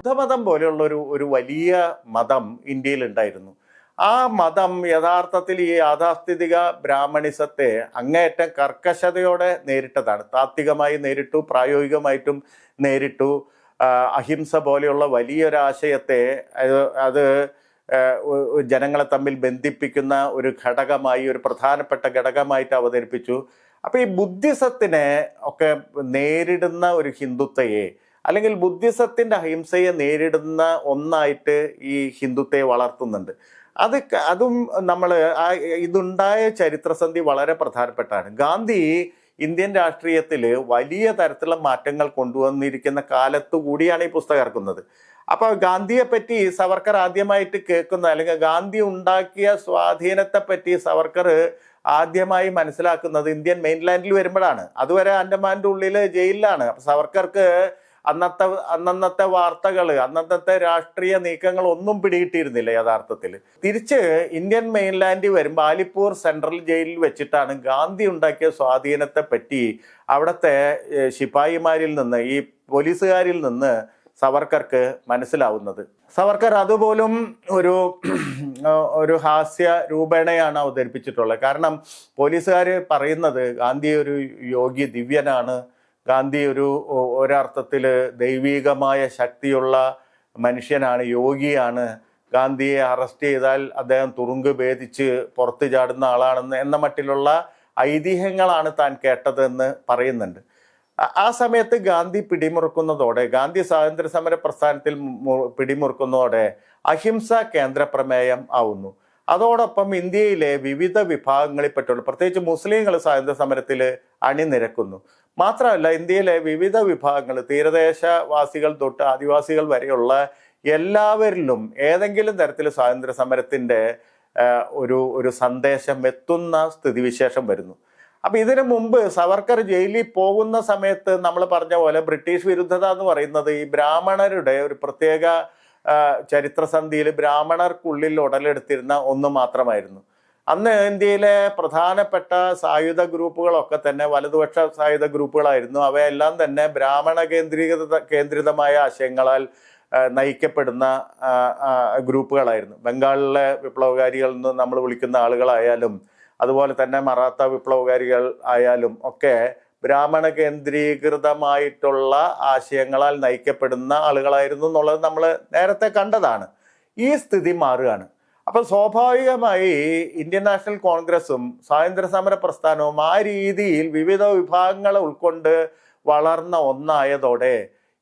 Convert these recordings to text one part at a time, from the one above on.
ബുദ്ധമതം പോലെയുള്ള ഒരു വലിയ മതം ഇന്ത്യയിൽ ഉണ്ടായിരുന്നു. ആ മതം യഥാർത്ഥത്തിൽ ഈ യാഥാസ്ഥിതിക ബ്രാഹ്മണിസത്തെ അങ്ങേയറ്റം കർക്കശതയോടെ നേരിട്ടതാണ്. താത്വികമായി നേരിട്ടു, പ്രായോഗികമായിട്ടും നേരിട്ടു. അഹിംസ പോലെയുള്ള വലിയൊരാശയത്തെ അത് ജനങ്ങളെ തമ്മിൽ ബന്ധിപ്പിക്കുന്ന ഒരു ഘടകമായി, ഒരു പ്രധാനപ്പെട്ട ഘടകമായിട്ട് അവതരിപ്പിച്ചു. അപ്പൊ ഈ ബുദ്ധിസത്തിനെ ഒക്കെ നേരിടുന്ന ഒരു ഹിന്ദുത്വയെ, അല്ലെങ്കിൽ ബുദ്ധിസത്തിന്റെ അഹിംസയെ നേരിടുന്ന ഒന്നായിട്ട് ഈ ഹിന്ദുത്വയെ വളർത്തുന്നുണ്ട്. അതും നമ്മൾ ഇതുണ്ടായ ചരിത്രസന്ധി വളരെ പ്രധാനപ്പെട്ടാണ്. ഗാന്ധി ഇന്ത്യൻ രാഷ്ട്രീയത്തിൽ വലിയ തരത്തിലുള്ള മാറ്റങ്ങൾ കൊണ്ടുവന്നിരിക്കുന്ന കാലത്തു കൂടിയാണ് ഈ പുസ്തകം ഇറക്കുന്നത്. അപ്പൊ ഗാന്ധിയെ പറ്റി സവർക്കർ ആദ്യമായിട്ട് കേൾക്കുന്ന, അല്ലെങ്കിൽ ഗാന്ധി ഉണ്ടാക്കിയ സ്വാധീനത്തെ പറ്റി സവർക്കർ ആദ്യമായി മനസ്സിലാക്കുന്നത് ഇന്ത്യൻ മെയിൻലാൻഡിൽ വരുമ്പോഴാണ്. അതുവരെ ആൻഡമാൻ്റെ ഉള്ളിൽ ജയിലിലാണ്. അപ്പൊ സവർക്കർക്ക് അന്നത്തെ വാർത്തകൾ, അന്നത്തെ രാഷ്ട്രീയ നീക്കങ്ങൾ ഒന്നും പിടികിട്ടിയിരുന്നില്ല യഥാർത്ഥത്തിൽ. തിരിച്ച് ഇന്ത്യൻ മെയിൻലാൻഡിൽ വരുമ്പോൾ ആലിപ്പൂർ സെൻട്രൽ ജയിലിൽ വെച്ചിട്ടാണ് ഗാന്ധി ഉണ്ടാക്കിയ സ്വാധീനത്തെ പറ്റി അവിടുത്തെ ശിപായിമാരിൽ നിന്ന്, ഈ പോലീസുകാരിൽ നിന്ന് സവർക്കർക്ക് മനസ്സിലാവുന്നത്. സവർക്കർ അതുപോലും ഒരു ഹാസ്യ രൂപേണയാണ് അവതരിപ്പിച്ചിട്ടുള്ളത്. കാരണം പോലീസുകാർ പറയുന്നത് ഗാന്ധി ഒരു യോഗി ദിവ്യനാണ്, ഗാന്ധി ഒരർത്ഥത്തിൽ ദൈവികമായ ശക്തിയുള്ള മനുഷ്യനാണ്, യോഗിയാണ്, ഗാന്ധിയെ അറസ്റ്റ് ചെയ്താൽ അദ്ദേഹം തുറുങ്ക് ഭേദിച്ച് പുറത്തു ചാടുന്ന ആളാണെന്ന് എന്ന മട്ടിലുള്ള ഐതിഹ്യങ്ങളാണ് താൻ കേട്ടതെന്ന് പറയുന്നുണ്ട്. ആ സമയത്ത് ഗാന്ധി പിടിമുറുക്കുന്നതോടെ, ഗാന്ധി സ്വാതന്ത്ര്യ സമര പ്രസ്ഥാനത്തിൽ പിടിമുറുക്കുന്നതോടെ അഹിംസ കേന്ദ്രപ്രമേയം ആവുന്നു. അതോടൊപ്പം ഇന്ത്യയിലെ വിവിധ വിഭാഗങ്ങളിൽപ്പെട്ടുള്ള, പ്രത്യേകിച്ച് മുസ്ലിങ്ങൾ സ്വാതന്ത്ര്യ സമരത്തിൽ അണിനിരക്കുന്നു. മാത്രമല്ല ഇന്ത്യയിലെ വിവിധ വിഭാഗങ്ങൾ, തീരദേശവാസികൾ തൊട്ട് ആദിവാസികൾ വരെയുള്ള എല്ലാവരിലും ഏതെങ്കിലും തരത്തിൽ സ്വാതന്ത്ര്യ സമരത്തിന്റെ ഒരു സന്ദേശം എത്തുന്ന സ്ഥിതിവിശേഷം വരുന്നു. അപ്പൊ ഇതിനു മുമ്പ് സവർക്കർ ജയിലിൽ പോകുന്ന സമയത്ത് നമ്മൾ പറഞ്ഞ പോലെ ബ്രിട്ടീഷ് വിരുദ്ധത എന്ന് പറയുന്നത് ഈ ബ്രാഹ്മണരുടെ ഒരു പ്രത്യേക ചരിത്രസന്ധിയിൽ ബ്രാഹ്മണർക്കുള്ളിൽ ഉടലെടുത്തിരുന്ന ഒന്ന് മാത്രമായിരുന്നു. അന്ന് ഇന്ത്യയിലെ പ്രധാനപ്പെട്ട സായുധ ഗ്രൂപ്പുകളൊക്കെ തന്നെ വലതുപക്ഷ സായുധ ഗ്രൂപ്പുകളായിരുന്നു. അവയെല്ലാം തന്നെ ബ്രാഹ്മണ കേന്ദ്രിതമായ ആശയങ്ങളാൽ നയിക്കപ്പെടുന്ന ഗ്രൂപ്പുകളായിരുന്നു. ബംഗാളിലെ വിപ്ലവകാരികൾ എന്ന് നമ്മൾ വിളിക്കുന്ന ആളുകളായാലും, അതുപോലെ തന്നെ മറാത്ത വിപ്ലവകാരികൾ ആയാലും ഒക്കെ ബ്രാഹ്മണ കേന്ദ്രീകൃതമായിട്ടുള്ള ആശയങ്ങളാൽ നയിക്കപ്പെടുന്ന ആളുകളായിരുന്നു എന്നുള്ളത് നമ്മൾ നേരത്തെ കണ്ടതാണ്. ഈ സ്ഥിതി മാറുകയാണ്. അപ്പൊ സ്വാഭാവികമായി ഇന്ത്യൻ നാഷണൽ കോൺഗ്രസും സ്വാതന്ത്ര്യ സമര പ്രസ്ഥാനവും ആ രീതിയിൽ വിവിധ വിഭാഗങ്ങളെ ഉൾക്കൊണ്ട് വളർന്ന ഒന്നായതോടെ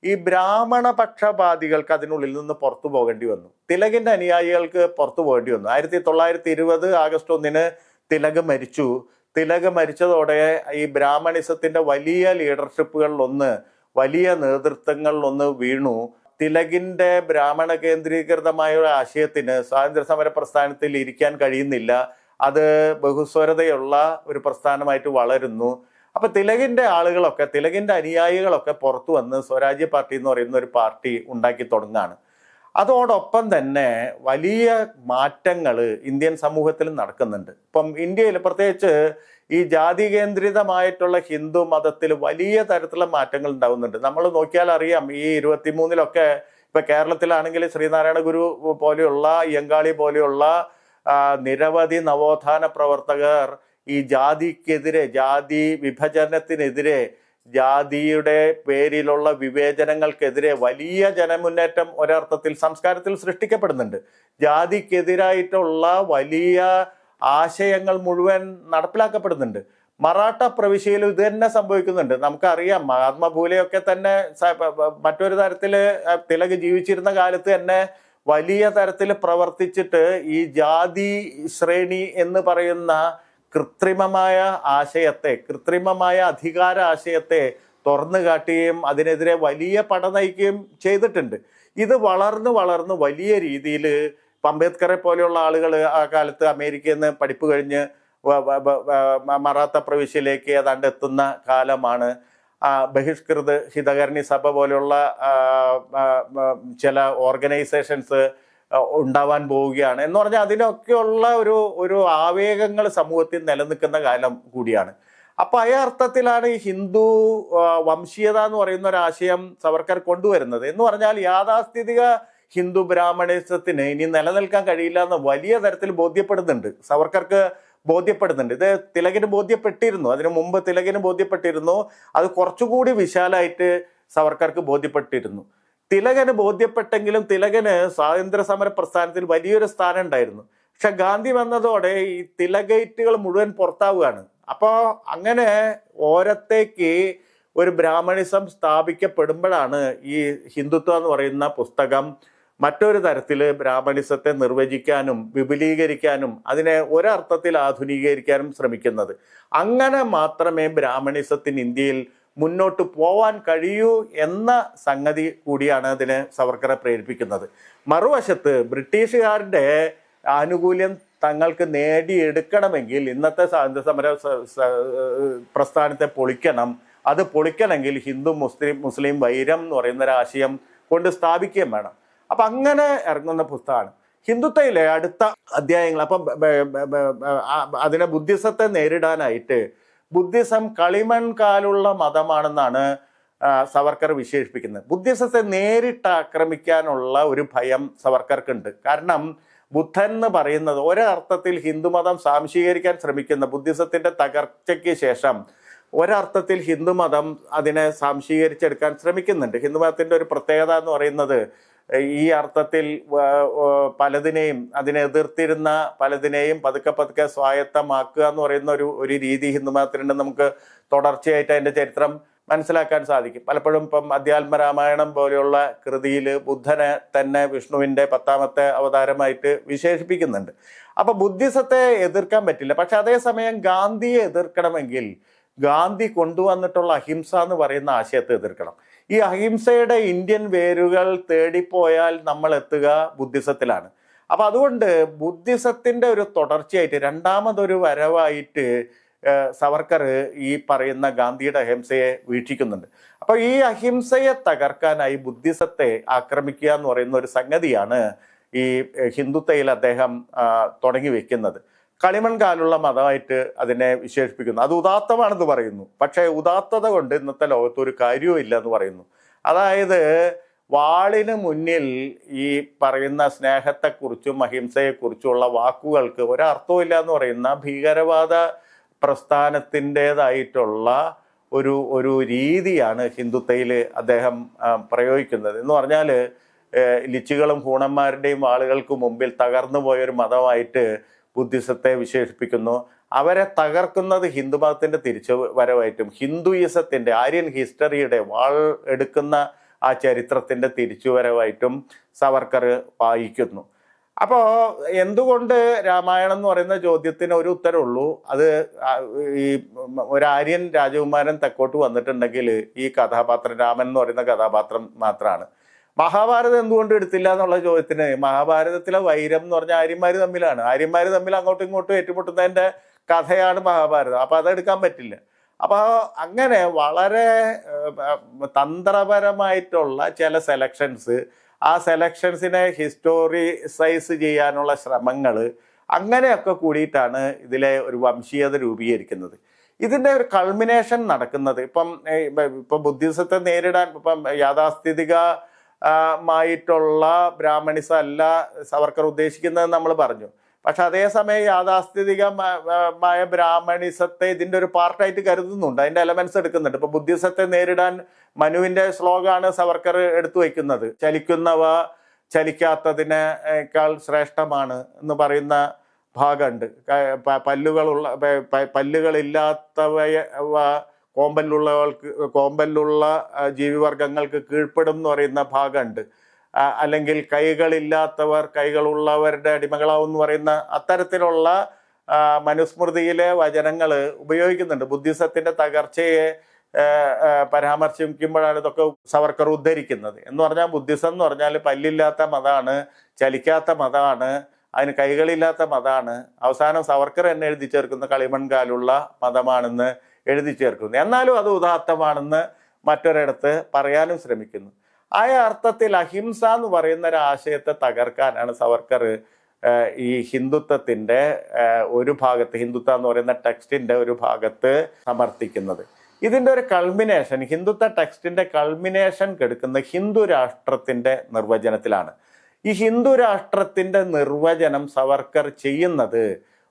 ഈ ബ്രാഹ്മണ പക്ഷപാതികൾക്ക് അതിനുള്ളിൽ നിന്ന് പുറത്തു പോകേണ്ടി വന്നു. തിലകിന്റെ അനുയായികൾക്ക് പുറത്തു പോകേണ്ടി വന്നു. 1920 ആഗസ്റ്റ് 1 തിലക് മരിച്ചു. തിലക് മരിച്ചതോടെ ഈ ബ്രാഹ്മണിസത്തിന്റെ വലിയ ലീഡർഷിപ്പുകളിലൊന്ന്, വലിയ നേതൃത്വങ്ങളിലൊന്ന് വീണു. തിലകിന്റെ ബ്രാഹ്മണ കേന്ദ്രീകൃതമായ ഒരു ആശയത്തിന് സ്വാതന്ത്ര്യ സമര പ്രസ്ഥാനത്തിൽ ഇരിക്കാൻ കഴിയുന്നില്ല. അത് ബഹുസ്വരതയുള്ള ഒരു പ്രസ്ഥാനമായിട്ട് വളരുന്നു. അപ്പൊ തിലകിന്റെ ആളുകളൊക്കെ, തിലകിന്റെ അനുയായികളൊക്കെ പുറത്തു വന്ന് സ്വരാജ്യ പാർട്ടി എന്ന് പറയുന്ന ഒരു പാർട്ടി ഉണ്ടാക്കി തുടങ്ങുകയാണ്. അതോടൊപ്പം തന്നെ വലിയ മാറ്റങ്ങൾ ഇന്ത്യൻ സമൂഹത്തിൽ നടക്കുന്നുണ്ട്. ഇപ്പം ഇന്ത്യയിൽ പ്രത്യേകിച്ച് ഈ ജാതി കേന്ദ്രിതമായിട്ടുള്ള ഹിന്ദു മതത്തിൽ വലിയ തരത്തിലുള്ള മാറ്റങ്ങൾ ഉണ്ടാവുന്നുണ്ട്. നമ്മൾ നോക്കിയാൽ അറിയാം, ഈ 23 ഇപ്പൊ കേരളത്തിലാണെങ്കിൽ ശ്രീനാരായണ ഗുരു പോലെയുള്ള, അയ്യങ്കാളി പോലെയുള്ള നിരവധി നവോത്ഥാന പ്രവർത്തകർ ഈ ജാതിക്കെതിരെ, ജാതി വിഭജനത്തിനെതിരെ, ജാതിയുടെ പേരിലുള്ള വിവേചനങ്ങൾക്കെതിരെ വലിയ ജനമുന്നേറ്റം ഒരർത്ഥത്തിൽ സംസ്കാരത്തിൽ സൃഷ്ടിക്കപ്പെടുന്നുണ്ട്. ജാതിക്കെതിരായിട്ടുള്ള വലിയ ആശയങ്ങൾ മുഴുവൻ നടപ്പിലാക്കപ്പെടുന്നുണ്ട്. മറാഠ പ്രവിശ്യയിൽ ഇത് തന്നെ സംഭവിക്കുന്നുണ്ട്. നമുക്കറിയാം, മഹാത്മാഫൂലെയൊക്കെ തന്നെ മറ്റൊരു തരത്തിൽ തിലക് ജീവിച്ചിരുന്ന കാലത്ത് തന്നെ വലിയ തരത്തിൽ പ്രവർത്തിച്ചിട്ട് ഈ ജാതി ശ്രേണി എന്ന് പറയുന്ന കൃത്രിമമായ ആശയത്തെ, കൃത്രിമമായ അധികാര ആശയത്തെ തുറന്നു കാട്ടുകയും അതിനെതിരെ വലിയ പട നയിക്കുകയും ചെയ്തിട്ടുണ്ട്. ഇത് വളർന്ന് വലിയ രീതിയിൽ അംബേദ്കറെ പോലെയുള്ള ആളുകൾ ആ കാലത്ത് അമേരിക്കയിൽ നിന്ന് പഠിപ്പ് കഴിഞ്ഞ് മറാത്ത പ്രവിശ്യയിലേക്ക് ഏതാണ്ട് എത്തുന്ന കാലമാണ്. ബഹിഷ്കൃത ഹിതകരണി സഭ പോലെയുള്ള ചില ഓർഗനൈസേഷൻസ് ഉണ്ടാവാൻ പോവുകയാണ് എന്ന് പറഞ്ഞാൽ അതിനൊക്കെയുള്ള ഒരു ആവേഗങ്ങൾ സമൂഹത്തിൽ നിലനിൽക്കുന്ന കാലം കൂടിയാണ്. അപ്പൊ ആ അർത്ഥത്തിലാണ് ഈ ഹിന്ദു വംശീയത എന്ന് പറയുന്ന ഒരു ആശയം സവർക്കർ കൊണ്ടുവരുന്നത്. എന്ന് പറഞ്ഞാൽ യാഥാസ്ഥിതിക ഹിന്ദു ബ്രാഹ്മണിസത്തിന് ഇനി നിലനിൽക്കാൻ കഴിയില്ല എന്ന് വലിയ തരത്തിൽ ബോധ്യപ്പെടുന്നുണ്ട്, സവർക്കർക്ക് ബോധ്യപ്പെടുന്നുണ്ട്. ഇത് തിലകിന് ബോധ്യപ്പെട്ടിരുന്നു, അതിനു മുമ്പ് തിലകിന് ബോധ്യപ്പെട്ടിരുന്നു, അത് കുറച്ചുകൂടി വിശാലമായിട്ട് സവർക്കർക്ക് ബോധ്യപ്പെട്ടിരുന്നു. തിലകന് ബോധ്യപ്പെട്ടെങ്കിലും തിലകന് സ്വാതന്ത്ര്യ സമര പ്രസ്ഥാനത്തിൽ വലിയൊരു സ്ഥാനം ഉണ്ടായിരുന്നു. പക്ഷെ ഗാന്ധി വന്നതോടെ ഈ തിലകൈറ്റുകൾ മുഴുവൻ പുറത്താവുകയാണ്. അപ്പോൾ അങ്ങനെ ഓരത്തേക്ക് ഒരു ബ്രാഹ്മണിസം സ്ഥാപിക്കപ്പെടുമ്പോഴാണ് ഈ ഹിന്ദുത്വം എന്ന് പറയുന്ന പുസ്തകം മറ്റൊരു തരത്തിൽ ബ്രാഹ്മണിസത്തെ നിർവചിക്കാനും വിപുലീകരിക്കാനും അതിനെ ഒരർത്ഥത്തിൽ ആധുനീകരിക്കാനും ശ്രമിക്കുന്നത്. അങ്ങനെ മാത്രമേ ബ്രാഹ്മണിസത്തിന് ഇന്ത്യയിൽ മുന്നോട്ട് പോവാൻ കഴിയൂ എന്ന സംഗതി കൂടിയാണ് അതിന് സവർക്കറെ പ്രേരിപ്പിക്കുന്നത്. മറുവശത്ത് ബ്രിട്ടീഷുകാരുടെ ആനുകൂല്യം തങ്ങൾക്ക് നേടിയെടുക്കണമെങ്കിൽ ഇന്നത്തെ സ്വാതന്ത്ര്യ സമര പ്രസ്ഥാനത്തെ പൊളിക്കണം. അത് പൊളിക്കണമെങ്കിൽ ഹിന്ദു മുസ്ലിം വൈരം എന്ന് പറയുന്ന ഒരു ആശയം കൊണ്ട് സ്ഥാപിക്കുകയും വേണം. അപ്പം അങ്ങനെ ഇറങ്ങുന്ന പുസ്തകമാണ് ഹിന്ദുത്വയിലെ അടുത്ത അധ്യായങ്ങൾ. അപ്പം അതിനെ ബുദ്ധിസത്തെ നേരിടാനായിട്ട് ബുദ്ധിസം കളിമൺകാലുള്ള മതമാണെന്നാണ് സവർക്കർ വിശേഷിപ്പിക്കുന്നത്. ബുദ്ധിസത്തെ നേരിട്ട് ആക്രമിക്കാനുള്ള ഒരു ഭയം സവർക്കർക്കുണ്ട്. കാരണം ബുദ്ധൻ എന്ന് പറയുന്നത് ഒരർത്ഥത്തിൽ ഹിന്ദുമതം സ്വാംശീകരിക്കാൻ ശ്രമിക്കുന്ന ബുദ്ധിസത്തിന്റെ തകർച്ചയ്ക്ക് ശേഷം ഒരർത്ഥത്തിൽ ഹിന്ദുമതം അതിനെ സ്വാംശീകരിച്ചെടുക്കാൻ ശ്രമിക്കുന്നുണ്ട്. ഹിന്ദുമതത്തിന്റെ ഒരു പ്രത്യേകത എന്ന് പറയുന്നത് ഈ അർത്ഥത്തിൽ പലതിനെയും അതിനെ എതിർത്തിരുന്ന പലതിനെയും പതുക്കെ പതുക്കെ സ്വായത്തമാക്കുക എന്ന് പറയുന്ന ഒരു രീതി ഹിന്ദുമതത്തിലുണ്ട്. നമുക്ക് തുടർച്ചയായിട്ട് അതിന്റെ ചരിത്രം മനസ്സിലാക്കാൻ സാധിക്കും. പലപ്പോഴും ഇപ്പം അധ്യാത്മരാമായണം പോലെയുള്ള കൃതിയിൽ ബുദ്ധനെ തന്നെ വിഷ്ണുവിൻ്റെ 10ാമത്തെ അവതാരമായിട്ട് വിശേഷിപ്പിക്കുന്നുണ്ട്. അപ്പൊ ബുദ്ധിസത്തെ എതിർക്കാൻ പറ്റില്ല. പക്ഷെ അതേസമയം ഗാന്ധിയെ എതിർക്കണമെങ്കിൽ ഗാന്ധി കൊണ്ടുവന്നിട്ടുള്ള അഹിംസ എന്ന് പറയുന്ന ആശയത്തെ എതിർക്കണം. ഈ അഹിംസയുടെ ഇന്ത്യൻ വേരുകൾ തേടിപ്പോയാൽ നമ്മൾ എത്തുക ബുദ്ധിസത്തിലാണ്. അപ്പൊ അതുകൊണ്ട് ബുദ്ധിസത്തിന്റെ ഒരു തുടർച്ചയായിട്ട് രണ്ടാമതൊരു വരവായിട്ട് സവർക്കർ ഈ പറയുന്ന ഗാന്ധിയുടെ അഹിംസയെ വീക്ഷിക്കുന്നുണ്ട്. അപ്പൊ ഈ അഹിംസയെ തകർക്കാനായി ബുദ്ധിസത്തെ ആക്രമിക്കുക എന്ന് പറയുന്ന ഒരു സംഗതിയാണ് ഈ ഹിന്ദുത്വയിൽ അദ്ദേഹം തുടങ്ങി വെക്കുന്നത്. കളിമൺകാലുള്ള മതമായിട്ട് അതിനെ വിശേഷിപ്പിക്കുന്നു. അത് ഉദാത്തമാണെന്ന് പറയുന്നു. പക്ഷേ ഉദാത്തത കൊണ്ട് ഇന്നത്തെ ലോകത്ത് ഒരു കാര്യവും ഇല്ല എന്ന് പറയുന്നു. അതായത് വാളിന് മുന്നിൽ ഈ പറയുന്ന സ്നേഹത്തെക്കുറിച്ചും അഹിംസയെക്കുറിച്ചുമുള്ള വാക്കുകൾക്ക് ഒരർത്ഥവും ഇല്ല എന്ന് പറയുന്ന ഭീകരവാദ പ്രസ്ഥാനത്തിൻ്റെതായിട്ടുള്ള ഒരു രീതിയാണ് ഹിന്ദുത്വയിൽ അദ്ദേഹം പ്രയോഗിക്കുന്നത്. എന്ന് പറഞ്ഞാൽ ലിച്ചുകളും ഹൂണന്മാരുടെയും ആളുകൾക്ക് മുമ്പിൽ തകർന്നു പോയൊരു മതമായിട്ട് ബുദ്ധിസത്തെ വിശേഷിപ്പിക്കുന്നു. അവരെ തകർക്കുന്നത് ഹിന്ദുമതത്തിന്റെ തിരിച്ചു വരവായിട്ടും ഹിന്ദുയിസത്തിന്റെ ആര്യൻ ഹിസ്റ്ററിയുടെ വാൾ എടുക്കുന്ന ആ ചരിത്രത്തിന്റെ തിരിച്ചുവരവായിട്ടും സവർക്കർ വായിക്കുന്നു. അപ്പോൾ എന്തുകൊണ്ട് രാമായണം എന്ന് പറയുന്ന ചോദ്യത്തിന് ഒരു ഉത്തരവുള്ളൂ. അത് ഈ ഒരു ആര്യൻ രാജകുമാരൻ തെക്കോട്ട് വന്നിട്ടുണ്ടെങ്കിൽ ഈ കഥാപാത്രം രാമൻ എന്ന് പറയുന്ന കഥാപാത്രം മാത്രമാണ്. മഹാഭാരതം എന്തുകൊണ്ട് എടുത്തില്ല എന്നുള്ള ചോദ്യത്തിന് മഹാഭാരതത്തിലെ വൈരം എന്ന് പറഞ്ഞാൽ ആര്യന്മാർ തമ്മിലാണ്. ആര്യന്മാർ തമ്മിൽ അങ്ങോട്ടും ഇങ്ങോട്ടും ഏറ്റുമുട്ടുന്നതിൻ്റെ കഥയാണ് മഹാഭാരതം. അപ്പം അതെടുക്കാൻ പറ്റില്ല. അപ്പോൾ അങ്ങനെ വളരെ തന്ത്രപരമായിട്ടുള്ള ചില സെലക്ഷൻസ്, ആ സെലക്ഷൻസിനെ ഹിസ്റ്റോറിസൈസ് ചെയ്യാനുള്ള ശ്രമങ്ങൾ അങ്ങനെയൊക്കെ കൂടിയിട്ടാണ് ഇതിലെ ഒരു വംശീയത രൂപീകരിക്കുന്നത്. ഇതിൻ്റെ ഒരു കൾമിനേഷൻ നടക്കുന്നത് ഇപ്പം ബുദ്ധിസത്തെ നേരിടാൻ ഇപ്പം യാഥാസ്ഥിതിക മായിട്ടുള്ള ബ്രാഹ്മണിസം അല്ല സവർക്കർ ഉദ്ദേശിക്കുന്നത് നമ്മൾ പറഞ്ഞു. പക്ഷെ അതേസമയം യാഥാസ്ഥിതികമായ ബ്രാഹ്മണിസത്തെ ഇതിൻ്റെ ഒരു പാർട്ടായിട്ട് കരുതുന്നുണ്ട്, അതിൻ്റെ എലമെന്റ്സ് എടുക്കുന്നുണ്ട്. ഇപ്പൊ ബുദ്ധിസത്തെ നേരിടാൻ മനുവിന്റെ ശ്ലോകമാണ് സവർക്കർ എടുത്തു വയ്ക്കുന്നത്. ചലിക്കുന്നവ ചലിക്കാത്തതിനേക്കാൾ ശ്രേഷ്ഠമാണ് എന്ന് പറയുന്ന ഭാഗമുണ്ട്. പല്ലുകളില്ലാത്തവ കോമ്പലുള്ള ജീവിവർഗങ്ങൾക്ക് കീഴ്പ്പെടും എന്ന് പറയുന്ന ഭാഗമുണ്ട്. അല്ലെങ്കിൽ കൈകളില്ലാത്തവർ കൈകളുള്ളവരുടെ അടിമകളാവും എന്ന് പറയുന്ന അത്തരത്തിലുള്ള മനുസ്മൃതിയിലെ വചനങ്ങൾ ഉപയോഗിക്കുന്നുണ്ട്. ബുദ്ധിസത്തിന്റെ തകർച്ചയെ പരാമർശിക്കുമ്പോഴാണ് ഇതൊക്കെ സവർക്കർ ഉദ്ധരിക്കുന്നത്. എന്ന് പറഞ്ഞാൽ ബുദ്ധിസം എന്ന് പറഞ്ഞാൽ പല്ലില്ലാത്ത മതമാണ്, ചലിക്കാത്ത മതമാണ്, അതിന് കൈകളില്ലാത്ത മതമാണ്. അവസാനം സവർക്കർ എന്നെ എഴുതി ചേർക്കുന്ന കളിമൺകാലുള്ള മതമാണെന്ന് എഴുതി ചേർക്കുന്നു. എന്നാലും അത് ഉദാത്തമാണെന്ന് മറ്റൊരിടത്ത് പറയാനും ശ്രമിക്കുന്നു. ആ അർത്ഥത്തിൽ അഹിംസ എന്ന് പറയുന്ന ഒരു ആശയത്തെ തകർക്കാനാണ് സവർക്കർ ഈ ഹിന്ദുത്വത്തിൻ്റെ ഒരു ഭാഗത്ത്, ഹിന്ദുത്വം എന്ന് പറയുന്ന ടെക്സ്റ്റിൻ്റെ ഒരു ഭാഗത്ത് സമർത്ഥിക്കുന്നത്. ഇതിൻ്റെ ഒരു കൾമിനേഷൻ, ഹിന്ദുത്വ ടെക്സ്റ്റിൻ്റെ കൾമിനേഷൻ കെടുക്കുന്ന ഹിന്ദു രാഷ്ട്രത്തിൻ്റെ നിർവചനത്തിലാണ്. ഈ ഹിന്ദു രാഷ്ട്രത്തിൻ്റെ നിർവചനം സവർക്കർ ചെയ്യുന്നത്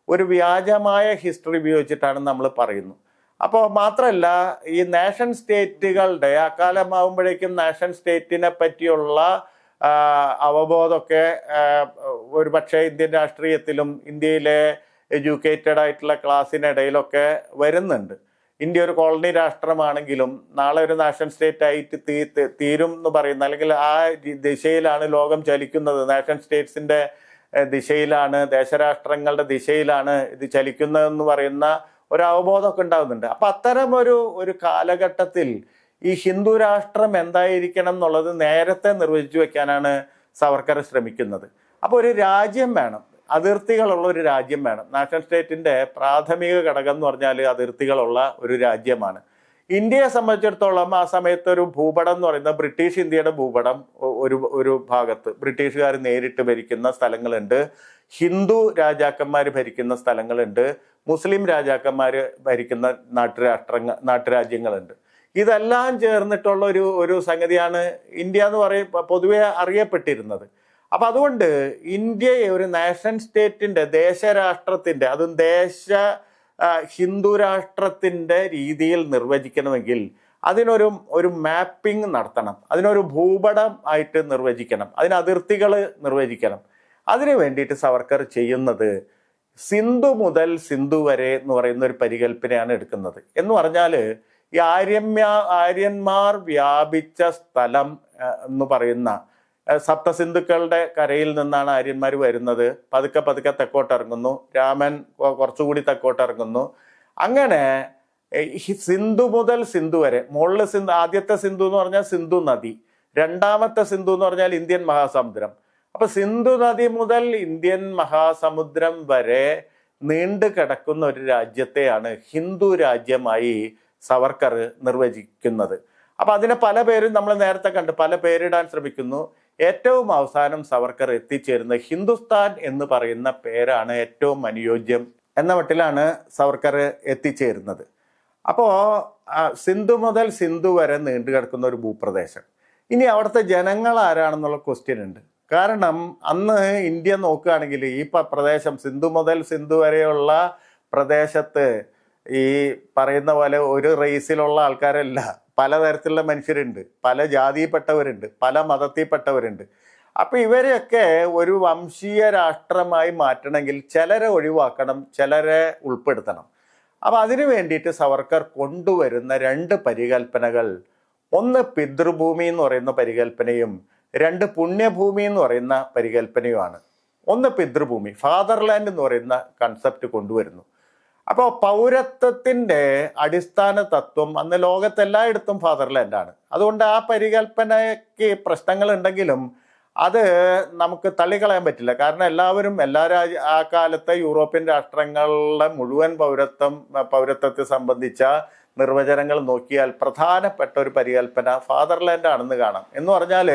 ഒരു വ്യാജമായ ഹിസ്റ്ററി ഉപയോഗിച്ചിട്ടാണെന്ന് നമ്മൾ പറയുന്നു. അപ്പോൾ മാത്രമല്ല, ഈ നാഷൻ സ്റ്റേറ്റുകളുടെ അക്കാലമാകുമ്പോഴേക്കും നാഷൻ സ്റ്റേറ്റിനെ പറ്റിയുള്ള അവബോധമൊക്കെ ഒരു പക്ഷേ ഇന്ത്യൻ രാഷ്ട്രീയത്തിലും ഇന്ത്യയിലെ എഡ്യൂക്കേറ്റഡ് ആയിട്ടുള്ള ക്ലാസ്സിനിടയിലൊക്കെ വരുന്നുണ്ട്. ഇന്ത്യ ഒരു കോളനി രാഷ്ട്രമാണെങ്കിലും നാളെ ഒരു നാഷൻ സ്റ്റേറ്റ് ആയിട്ട് തീരും എന്ന് പറയുന്ന, അല്ലെങ്കിൽ ആ ദിശയിലാണ് ലോകം ചലിക്കുന്നത്, നാഷൻ സ്റ്റേറ്റ്സിൻ്റെ ദിശയിലാണ്, ദേശരാഷ്ട്രങ്ങളുടെ ദിശയിലാണ് ഇത് ചലിക്കുന്നതെന്ന് പറയുന്ന ഒരു അവബോധമൊക്കെ ഉണ്ടാകുന്നുണ്ട്. അപ്പം അത്തരം ഒരു കാലഘട്ടത്തിൽ ഈ ഹിന്ദു രാഷ്ട്രം എന്തായിരിക്കണം എന്നുള്ളത് നേരത്തെ നിർവചിച്ചു വെക്കാനാണ് സവർക്കർ ശ്രമിക്കുന്നത്. അപ്പോൾ ഒരു രാജ്യം വേണം, അതിർത്തികളുള്ള ഒരു രാജ്യം വേണം. നാഷണൽ സ്റ്റേറ്റിൻ്റെ പ്രാഥമിക ഘടകം എന്ന് പറഞ്ഞാൽ അതിർത്തികളുള്ള ഒരു രാജ്യമാണ്. ഇന്ത്യയെ സംബന്ധിച്ചിടത്തോളം ആ സമയത്ത് ഒരു ഭൂപടം എന്ന് പറയുന്നത് ബ്രിട്ടീഷ് ഇന്ത്യയുടെ ഭൂപടം ഒരു ഭാഗത്ത് ബ്രിട്ടീഷുകാർ നേരിട്ട് ഭരിക്കുന്ന സ്ഥലങ്ങളുണ്ട്, ഹിന്ദു രാജാക്കന്മാർ ഭരിക്കുന്ന സ്ഥലങ്ങളുണ്ട്, മുസ്ലിം രാജാക്കന്മാർ ഭരിക്കുന്ന നാട്ടുരാജ്യങ്ങളുണ്ട്. ഇതെല്ലാം ചേർന്നിട്ടുള്ള ഒരു സംഗതിയാണ് ഇന്ത്യ എന്ന് പൊതുവെ അറിയപ്പെട്ടിരുന്നത്. അപ്പം അതുകൊണ്ട് ഇന്ത്യയെ ഒരു നാഷൻ സ്റ്റേറ്റിൻ്റെ, ദേശരാഷ്ട്രത്തിൻ്റെ, അതും ഹിന്ദു രാഷ്ട്രത്തിൻ്റെ രീതിയിൽ നിർവചിക്കണമെങ്കിൽ അതിനൊരു മാപ്പിംഗ് നടത്തണം, അതിനൊരു ഭൂപടം ആയിട്ട് നിർവചിക്കണം, അതിന് അതിർത്തികൾ നിർവചിക്കണം. അതിനു വേണ്ടിയിട്ട് സവർക്കർ ചെയ്യുന്നത് സിന്ധു മുതൽ സിന്ധു വരെ എന്ന് പറയുന്ന ഒരു പരികല്പനയാണ് എടുക്കുന്നത്. എന്ന് പറഞ്ഞാൽ ഈ ആര്യന്മാർ വ്യാപിച്ച സ്ഥലം എന്ന് പറയുന്ന സപ്തസിന്ധുക്കളുടെ കരയിൽ നിന്നാണ് ആര്യന്മാർ വരുന്നത്. പതുക്കെ പതുക്കെ തെക്കോട്ടിറങ്ങുന്നു, രാമൻ കുറച്ചുകൂടി തെക്കോട്ടിറങ്ങുന്നു. അങ്ങനെ സിന്ധു മുതൽ സിന്ധു വരെ, മുകളിൽ ആദ്യത്തെ സിന്ധു എന്ന് പറഞ്ഞാൽ സിന്ധു നദി, രണ്ടാമത്തെ സിന്ധു എന്ന് പറഞ്ഞാൽ ഇന്ത്യൻ മഹാസമുദ്രം. അപ്പൊ സിന്ധു നദി മുതൽ ഇന്ത്യൻ മഹാസമുദ്രം വരെ നീണ്ടു കിടക്കുന്ന ഒരു രാജ്യത്തെയാണ് ഹിന്ദു രാജ്യമായി സവർക്കർ നിർവചിക്കുന്നത്. അപ്പൊ അതിനെ പല പേരും നമ്മൾ നേരത്തെ കണ്ട് പല പേരിടാൻ ശ്രമിക്കുന്നു. ഏറ്റവും അവസാനം സവർക്കർ എത്തിച്ചേരുന്ന ഹിന്ദുസ്ഥാൻ എന്ന് പറയുന്ന പേരാണ് ഏറ്റവും അനുയോജ്യം എന്ന മട്ടിലാണ് സവർക്കർ എത്തിച്ചേരുന്നത്. അപ്പോൾ സിന്ധു മുതൽ സിന്ധു വരെ നീണ്ടു കിടക്കുന്ന ഒരു ഭൂപ്രദേശം. ഇനി അവിടുത്തെ ജനങ്ങൾ ആരാണെന്നുള്ള ക്വസ്റ്റ്യൻ ഉണ്ട്. കാരണം അന്ന് ഇന്ത്യ നോക്കുകയാണെങ്കിൽ ഈ പ്രദേശം സിന്ധു മുതൽ സിന്ധു വരെയുള്ള പ്രദേശത്ത് ഈ പറയുന്ന പോലെ ഒരു റേസിലുള്ള ആൾക്കാരല്ല, പലതരത്തിലുള്ള മനുഷ്യരുണ്ട്, പല ജാതിയിൽപ്പെട്ടവരുണ്ട്, പല മതത്തിൽപ്പെട്ടവരുണ്ട്. അപ്പം ഇവരെയൊക്കെ ഒരു വംശീയ രാഷ്ട്രമായി മാറ്റണമെങ്കിൽ ചിലരെ ഒഴിവാക്കണം, ചിലരെ ഉൾപ്പെടുത്തണം. അപ്പം അതിനു വേണ്ടിയിട്ട് സവർക്കർ കൊണ്ടുവരുന്ന രണ്ട് പരികൽപ്പനകൾ, ഒന്ന് പിതൃഭൂമി എന്ന് പറയുന്ന പരികൽപ്പനയും രണ്ട് പുണ്യഭൂമി എന്ന് പറയുന്ന പരികൽപ്പനയുമാണ്. ഒന്ന് പിതൃഭൂമി, ഫാദർലാൻഡ് എന്ന് പറയുന്ന കൺസെപ്റ്റ് കൊണ്ടുവരുന്നു. അപ്പോൾ പൗരത്വത്തിൻ്റെ അടിസ്ഥാന തത്വം അന്ന് ലോകത്തെല്ലായിടത്തും ഫാദർലാൻഡാണ്. അതുകൊണ്ട് ആ പരികൽപ്പനയ്ക്ക് പ്രശ്നങ്ങളുണ്ടെങ്കിലും അത് നമുക്ക് തള്ളിക്കളയാൻ പറ്റില്ല. കാരണം എല്ലാവരും ആ കാലത്തെ യൂറോപ്യൻ രാഷ്ട്രങ്ങളുടെ മുഴുവൻ പൗരത്വത്തെ സംബന്ധിച്ച നിർവചനങ്ങൾ നോക്കിയാൽ പ്രധാനപ്പെട്ട ഒരു പരികൽപ്പന ഫാദർലാൻഡ് ആണെന്ന് കാണാം. എന്ന് പറഞ്ഞാൽ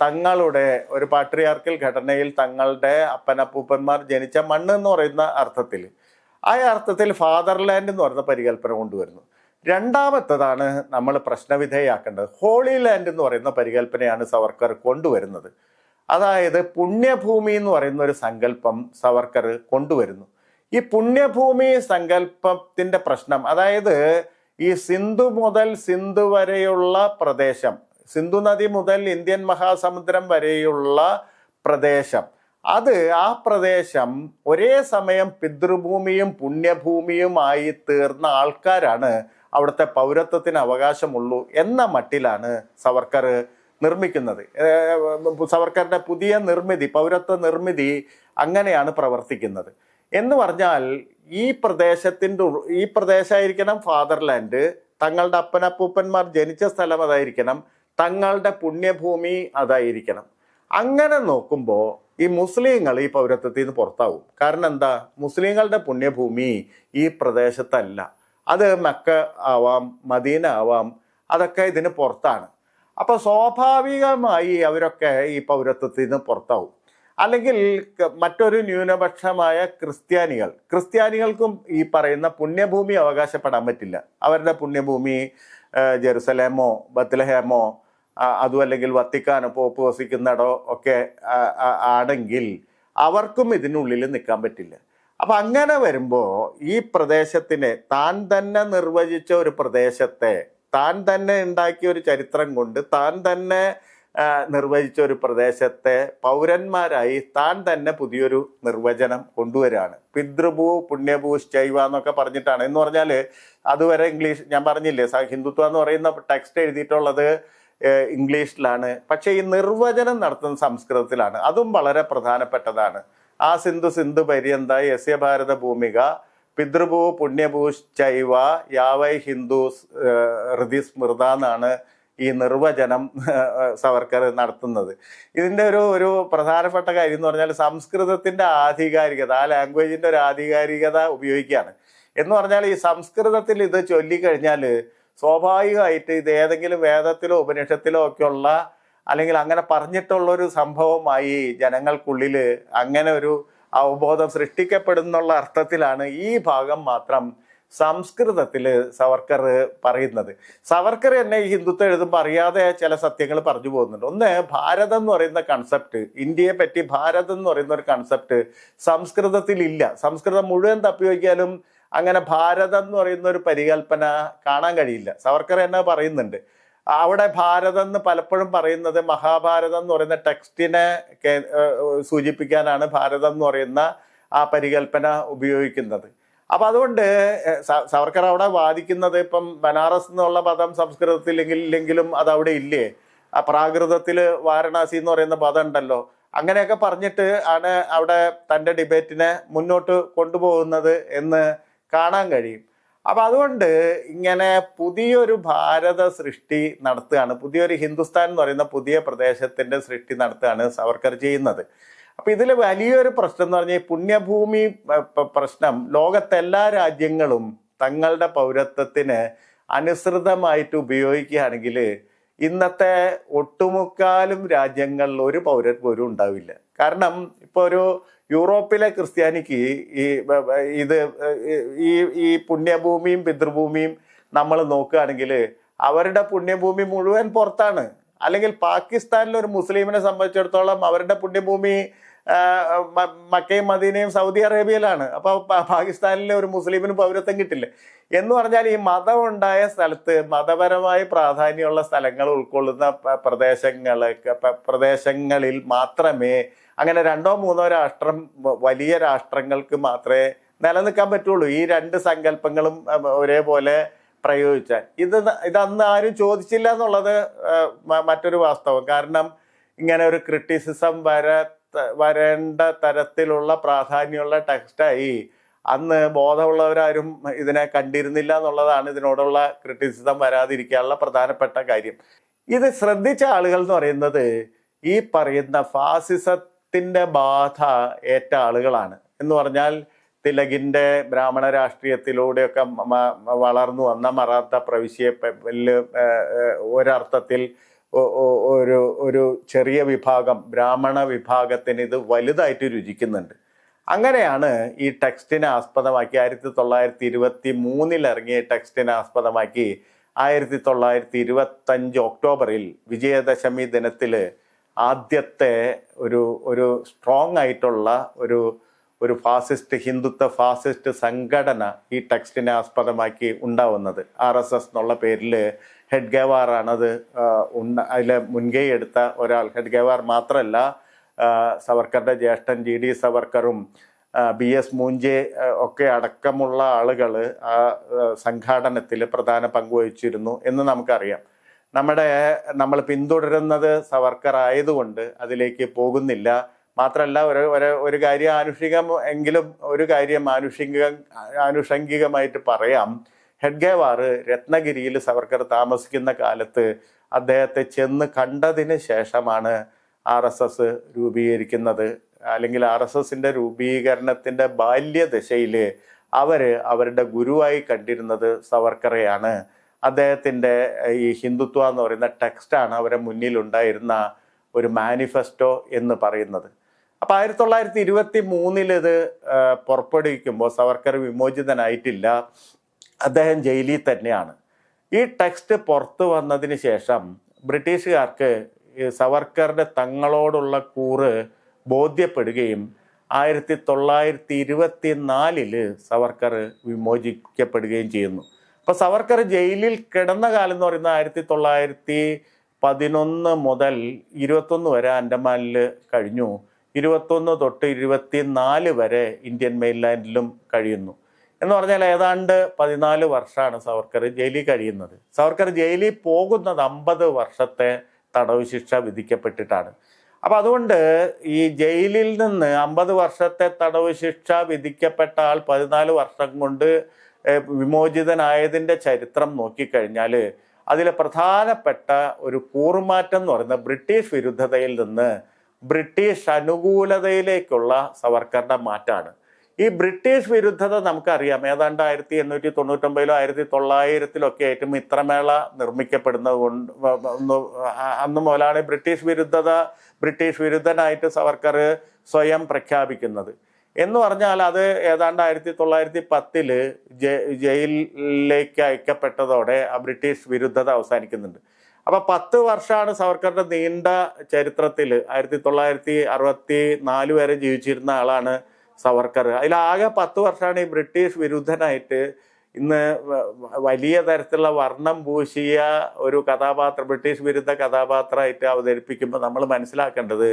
തങ്ങളുടെ ഒരു പാട്രിയാർക്കൽ ഘടനയിൽ തങ്ങളുടെ അപ്പനപ്പൂപ്പന്മാർ ജനിച്ച മണ്ണ് എന്ന് പറയുന്ന അർത്ഥത്തിൽ, ആ അർത്ഥത്തിൽ ഫാദർലാൻഡ് എന്ന് പറയുന്ന പരികല്പന കൊണ്ടുവരുന്നു. രണ്ടാമത്തതാണ് നമ്മൾ പ്രശ്നവിധേയാക്കേണ്ടത്. ഹോളി ലാൻഡ് എന്ന് പറയുന്ന പരികല്പനയാണ് സവർക്കർ കൊണ്ടുവരുന്നത്. അതായത് പുണ്യഭൂമി എന്ന് പറയുന്ന ഒരു സങ്കല്പം സവർക്കർ കൊണ്ടുവരുന്നു. ഈ പുണ്യഭൂമി സങ്കല്പത്തിന്റെ പ്രശ്നം, അതായത് ഈ സിന്ധു മുതൽ സിന്ധു വരെയുള്ള പ്രദേശം, സിന്ധു നദി മുതൽ ഇന്ത്യൻ മഹാസമുദ്രം വരെയുള്ള പ്രദേശം, ആ പ്രദേശം ഒരേ സമയം പിതൃഭൂമിയും പുണ്യഭൂമിയുമായി തീർന്ന ആൾക്കാരാണ് അവിടുത്തെ പൗരത്വത്തിന് അവകാശമുള്ളൂ എന്ന മട്ടിലാണ് സവർക്കർ നിർമ്മിക്കുന്നത്. സവർക്കറിന്റെ പുതിയ നിർമ്മിതി, പൗരത്വ നിർമ്മിതി അങ്ങനെയാണ് പ്രവർത്തിക്കുന്നത്. എന്ന് പറഞ്ഞാൽ ഈ പ്രദേശമായിരിക്കണം ഫാദർലാൻഡ്, തങ്ങളുടെ അപ്പനപ്പൂപ്പന്മാർ ജനിച്ച സ്ഥലം അതായിരിക്കണം, തങ്ങളുടെ പുണ്യഭൂമി അതായിരിക്കണം. അങ്ങനെ നോക്കുമ്പോൾ ഈ മുസ്ലിങ്ങൾ ഈ പൗരത്വത്തിൽ നിന്ന് പുറത്താവും. കാരണം എന്താ? മുസ്ലിങ്ങളുടെ പുണ്യഭൂമി ഈ പ്രദേശത്തല്ല, അത് മക്ക ആവാം, മദീന ആവാം, അതൊക്കെ ഇതിന് പുറത്താണ്. അപ്പോൾ സ്വാഭാവികമായി അവരൊക്കെ ഈ പൗരത്വത്തിൽ നിന്ന് പുറത്താവും. അല്ലെങ്കിൽ മറ്റൊരു ന്യൂനപക്ഷമായ ക്രിസ്ത്യാനികൾക്കും ഈ പറയുന്ന പുണ്യഭൂമി അവകാശപ്പെടാൻ പറ്റില്ല. അവരുടെ പുണ്യഭൂമി ജെറുസലേമോ ബത്ലഹേമോ അതും അല്ലെങ്കിൽ വത്തിക്കാനോ പോപ്പ് വസിക്കുന്നിടോ ഒക്കെ ആണെങ്കിൽ അവർക്കും ഇതിനുള്ളിൽ നിൽക്കാൻ പറ്റില്ല. അപ്പൊ അങ്ങനെ വരുമ്പോൾ ഈ പ്രദേശത്തിനെ താൻ തന്നെ നിർവചിച്ച ഒരു പ്രദേശത്തെ താൻ തന്നെ ഉണ്ടാക്കിയ ഒരു ചരിത്രം കൊണ്ട് താൻ തന്നെ നിർവചിച്ച ഒരു പ്രദേശത്തെ പൗരന്മാരായി താൻ തന്നെ പുതിയൊരു നിർവചനം കൊണ്ടുവരികയാണ്. പിതൃഭൂ പുണ്യഭൂശ്ചൈവ എന്നൊക്കെ പറഞ്ഞിട്ടാണ്. എന്ന് പറഞ്ഞാൽ അതുവരെ ഇംഗ്ലീഷ്, ഞാൻ പറഞ്ഞില്ലേ, ഹിന്ദുത്വം എന്ന് പറയുന്ന ടെക്സ്റ്റ് എഴുതിയിട്ടുള്ളത് ഇംഗ്ലീഷിലാണ്. പക്ഷെ ഈ നിർവചനം നടത്തുന്ന സംസ്കൃതത്തിലാണ്. അതും വളരെ പ്രധാനപ്പെട്ടതാണ്. ആ സിന്ധു പര്യന്ത യസ്യ ഭാരത ഭൂമിക പിതൃഭൂ പുണ്യഭൂശ്ചൈവ യാവൈ ഹിന്ദു ഹൃദി സ്മൃത എന്നാണ് ഈ നിർവചനം സവർക്കർ നടത്തുന്നത്. ഇതിൻ്റെ ഒരു പ്രധാനപ്പെട്ട കാര്യം എന്ന് പറഞ്ഞാൽ സംസ്കൃതത്തിൻ്റെ ആധികാരികത, ആ ലാംഗ്വേജിൻ്റെ ഒരു ആധികാരികത ഉപയോഗിക്കുകയാണ്. എന്ന് പറഞ്ഞാൽ ഈ സംസ്കൃതത്തിൽ ഇത് ചൊല്ലിക്കഴിഞ്ഞാൽ സ്വാഭാവികമായിട്ട് ഇത് ഏതെങ്കിലും വേദത്തിലോ ഉപനിഷത്തിലോ ഒക്കെയുള്ള അല്ലെങ്കിൽ അങ്ങനെ പറഞ്ഞിട്ടുള്ളൊരു സംഭവമായി ജനങ്ങൾക്കുള്ളിൽ അങ്ങനെ ഒരു അവബോധം സൃഷ്ടിക്കപ്പെടുന്നുള്ള അർത്ഥത്തിലാണ് ഈ ഭാഗം മാത്രം സംസ്കൃതത്തിൽ സവർക്കർ പറയുന്നത്. സവർക്കർ തന്നെ ഈ ഹിന്ദുത്വം എഴുതുമ്പോൾ അറിയാതെ ചില സത്യങ്ങൾ പറഞ്ഞു പോകുന്നുണ്ട്. ഒന്ന്, ഭാരതം എന്ന് പറയുന്ന കൺസെപ്റ്റ്, ഇന്ത്യയെ പറ്റി ഭാരതം എന്ന് പറയുന്ന ഒരു കൺസെപ്റ്റ് സംസ്കൃതത്തിൽ ഇല്ല. സംസ്കൃതം മുഴുവൻ തപ്പി വയ്ക്കാലും അങ്ങനെ ഭാരതം എന്ന് പറയുന്ന ഒരു പരികല്പന കാണാൻ കഴിയില്ല. സവർക്കർ തന്നെ പറയുന്നുണ്ട്. അവിടെ ഭാരതം എന്ന് പലപ്പോഴും പറയുന്നത് മഹാഭാരതം എന്ന് പറയുന്ന ടെക്സ്റ്റിനെ സൂചിപ്പിക്കാനാണ് ഭാരതം എന്ന് പറയുന്ന ആ പരികല്പന ഉപയോഗിക്കുന്നത്. അപ്പൊ അതുകൊണ്ട് സവർക്കർ അവിടെ വാദിക്കുന്നത് ഇപ്പം ബനാറസ് എന്നുള്ള പദം സംസ്കൃതത്തിൽ ഇല്ലെങ്കിലും അത് അവിടെ ഇല്ലേ, ആ പ്രാകൃതത്തിൽ വാരണാസി എന്ന് പറയുന്ന പദം ഉണ്ടല്ലോ, അങ്ങനെയൊക്കെ പറഞ്ഞിട്ട് ആണ് അവിടെ തൻ്റെ ഡിബേറ്റിനെ മുന്നോട്ട് കൊണ്ടുപോകുന്നത് എന്ന് കാണാൻ കഴിയും. അപ്പൊ അതുകൊണ്ട് ഇങ്ങനെ പുതിയൊരു ഭാരത സൃഷ്ടി നടത്തുകയാണ്, പുതിയൊരു ഹിന്ദുസ്ഥാൻ എന്ന് പറയുന്ന പുതിയ പ്രദേശത്തിന്റെ സൃഷ്ടി നടത്തുകയാണ് സവർക്കർ ചെയ്യുന്നത്. അപ്പൊ ഇതിൽ വലിയൊരു പ്രശ്നം എന്ന് പറഞ്ഞാൽ പുണ്യഭൂമി പ്രശ്നം. ലോകത്തെല്ലാ രാജ്യങ്ങളും തങ്ങളുടെ പൗരത്വത്തിന് അനുസൃതമായിട്ട് ഉപയോഗിക്കുകയാണെങ്കിൽ ഇന്നത്തെ ഒട്ടുമുക്കാലും രാജ്യങ്ങളിൽ ഒരു പൗരൻ പോലും ഉണ്ടാവില്ല. കാരണം ഇപ്പോൾ ഒരു യൂറോപ്പിലെ ക്രിസ്ത്യാനിക്ക് ഈ പുണ്യഭൂമിയും പിതൃഭൂമിയും നമ്മൾ നോക്കുകയാണെങ്കിൽ അവരുടെ പുണ്യഭൂമി മുഴുവൻ പുറത്താണ്. അല്ലെങ്കിൽ പാകിസ്ഥാനിലെ ഒരു മുസ്ലിമിനെ സംബന്ധിച്ചിടത്തോളം അവരുടെ പുണ്യഭൂമി മക്കയും മദീനയും സൗദി അറേബ്യയിലാണ്. അപ്പോൾ പാകിസ്ഥാനിലെ ഒരു മുസ്ലിമിന് പൗരത്വം കിട്ടില്ല. എന്ന് പറഞ്ഞാൽ ഈ മതം ഉണ്ടായ സ്ഥലത്ത് മതപരമായി പ്രാധാന്യമുള്ള സ്ഥലങ്ങൾ ഉൾക്കൊള്ളുന്ന പ്രദേശങ്ങളിൽ മാത്രമേ അങ്ങനെ 2 or 3 രാഷ്ട്രം, വലിയ രാഷ്ട്രങ്ങൾക്ക് മാത്രമേ നിലനിൽക്കാൻ പറ്റുള്ളൂ. ഈ 2 സങ്കല്പങ്ങളും ഒരേപോലെ പ്രയോഗിച്ചാൽ. ഇതന്ന് ആരും ചോദിച്ചില്ല എന്നുള്ളത് മറ്റൊരു വാസ്തവം. കാരണം ഇങ്ങനെ ഒരു ക്രിറ്റിസിസം വരേണ്ട തരത്തിലുള്ള പ്രാധാന്യമുള്ള ടെക്സ്റ്റായി അന്ന് ബോധമുള്ളവരാരും ഇതിനെ കണ്ടിരുന്നില്ല എന്നുള്ളതാണ് ഇതിനോടുള്ള ക്രിറ്റിസിസം വരാതിരിക്കാനുള്ള പ്രധാനപ്പെട്ട കാര്യം. ഇത് ശ്രദ്ധിച്ച ആളുകൾ എന്ന് പറയുന്നത് ഈ പറയുന്ന ഫാസിസത്തിന്റെ ബാധ ഏറ്റ ആളുകളാണ്. എന്ന് പറഞ്ഞാൽ തിലകിന്റെ ബ്രാഹ്മണ രാഷ്ട്രീയത്തിലൂടെയൊക്കെ വളർന്നു വന്ന മറാത്ത പ്രവിശ്യയെ ഒരർത്ഥത്തിൽ ഒരു ചെറിയ വിഭാഗം ബ്രാഹ്മണ വിഭാഗത്തിന് ഇത് വലുതായിട്ട് രുചിക്കുന്നുണ്ട്. അങ്ങനെയാണ് ഈ ടെക്സ്റ്റിനെ ആസ്പദമാക്കി 1923 ഇറങ്ങിയ ടെക്സ്റ്റിനെ ആസ്പദമാക്കി 1925 ഒക്ടോബറിൽ വിജയദശമി ദിനത്തിൽ ആദ്യത്തെ ഒരു സ്ട്രോങ് ആയിട്ടുള്ള ഒരു ഫാസിസ്റ്റ് ഹിന്ദുത്വ ഫാസിസ്റ്റ് സംഘടന ഈ ടെക്സ്റ്റിനെ ആസ്പദമാക്കി ഉണ്ടാവുന്നത്. RSS എന്നുള്ള പേരിൽ ഹെഡ്ഗേവാറാണത് അതിലെ മുൻകൈ എടുത്ത ഒരാൾ. ഹെഡ്ഗേവാർ മാത്രമല്ല, സവർക്കറുടെ ജ്യേഷ്ഠൻ GD സവർക്കറും BS മൂഞ്ചെ ഒക്കെ അടക്കമുള്ള ആളുകൾ ആ സംഘാടനത്തിൽ പ്രധാന പങ്കുവഹിച്ചിരുന്നു എന്ന് നമുക്കറിയാം. നമ്മൾ പിന്തുടരുന്നത് സവർക്കർ ആയതുകൊണ്ട് അതിലേക്ക് പോകുന്നില്ല. മാത്രമല്ല, ഒരു കാര്യം ഒരു കാര്യം ആനുഷംഗികമായിട്ട് പറയാം. ഹെഡ്ഗേവാർ രത്നഗിരിയിൽ സവർക്കർ താമസിക്കുന്ന കാലത്ത് അദ്ദേഹത്തെ ചെന്ന് കണ്ടതിന് ശേഷമാണ് RSS രൂപീകരിക്കുന്നത്. അല്ലെങ്കിൽ RSSന്റെ രൂപീകരണത്തിന്റെ ബാല്യദശയിൽ അവരുടെ ഗുരുവായി കണ്ടിരുന്നത് സവർക്കറെയാണ്. അദ്ദേഹത്തിൻ്റെ ഈ ഹിന്ദുത്വ എന്ന് പറയുന്ന ടെക്സ്റ്റാണ് അവരെ മുന്നിലുണ്ടായിരുന്ന ഒരു മാനിഫെസ്റ്റോ എന്ന് പറയുന്നത്. അപ്പം 1923 ഇത് പുറപ്പെടുവിക്കുമ്പോൾ സവർക്കർ വിമോചിതനായിട്ടില്ല, അദ്ദേഹം ജയിലിൽ തന്നെയാണ്. ഈ ടെക്സ്റ്റ് പുറത്തു വന്നതിന് ശേഷം ബ്രിട്ടീഷുകാർക്ക് സവർക്കറുടെ തങ്ങളോടുള്ള കൂറ് ബോധ്യപ്പെടുകയും 1924 സവർക്കർ വിമോചിക്കപ്പെടുകയും ചെയ്യുന്നു. അപ്പോൾ സവർക്കർ ജയിലിൽ കിടന്ന കാലം എന്ന് പറയുന്നത് 1911 മുതൽ 21 വരെ അൻഡമാനിൽ കഴിഞ്ഞു. 21 തൊട്ട് 24 വരെ ഇന്ത്യൻ മെയിൻലാൻഡിലും കഴിയുന്നു. എന്ന് പറഞ്ഞാൽ ഏതാണ്ട് 14 വർഷമാണ് സവർക്കർ ജയിലിൽ കഴിയുന്നത്. സവർക്കർ ജയിലിൽ പോകുന്നത് 50 വർഷത്തെ തടവ് ശിക്ഷ വിധിക്കപ്പെട്ടിട്ടാണ്. അപ്പം അതുകൊണ്ട് ഈ ജയിലിൽ നിന്ന് 50 വർഷത്തെ തടവ് ശിക്ഷ വിധിക്കപ്പെട്ട ആൾ 14 വർഷം കൊണ്ട് വിമോചിതനായതിൻ്റെ ചരിത്രം നോക്കിക്കഴിഞ്ഞാൽ അതിലെ പ്രധാനപ്പെട്ട ഒരു കൂറുമാറ്റം എന്ന് പറയുന്നത് ബ്രിട്ടീഷ് വിരുദ്ധതയിൽ നിന്ന് ബ്രിട്ടീഷ് അനുകൂലതയിലേക്കുള്ള സവർക്കറുടെ മാറ്റമാണ്. ഈ ബ്രിട്ടീഷ് വിരുദ്ധത നമുക്കറിയാം. ഏതാണ്ട് 1899 1900 ആയിട്ട് മിത്രമേള നിർമ്മിക്കപ്പെടുന്നത് കൊണ്ട് അന്ന് മുതലാണ് ബ്രിട്ടീഷ് വിരുദ്ധനായിട്ട് സവർക്കർ സ്വയം പ്രഖ്യാപിക്കുന്നത്. എന്ന് പറഞ്ഞാൽ അത് ഏതാണ്ട് 1910 ജയിലിലേക്ക് അയക്കപ്പെട്ടതോടെ ആ ബ്രിട്ടീഷ് വിരുദ്ധത അവസാനിക്കുന്നുണ്ട്. അപ്പം 10 വർഷമാണ് സവർക്കറുടെ നീണ്ട ചരിത്രത്തിൽ. 1964 വരെ ജീവിച്ചിരുന്ന ആളാണ് സവർക്കർ. അതിലാകെ 10 വർഷമാണ് ഈ ബ്രിട്ടീഷ് വിരുദ്ധനായിട്ട് ഇന്ന് വലിയ തരത്തിലുള്ള വർണ്ണം പൂശിയ ഒരു കഥാപാത്രം, ബ്രിട്ടീഷ് വിരുദ്ധ കഥാപാത്രമായിട്ട് അവതരിപ്പിക്കുമ്പോൾ നമ്മൾ മനസ്സിലാക്കേണ്ടത്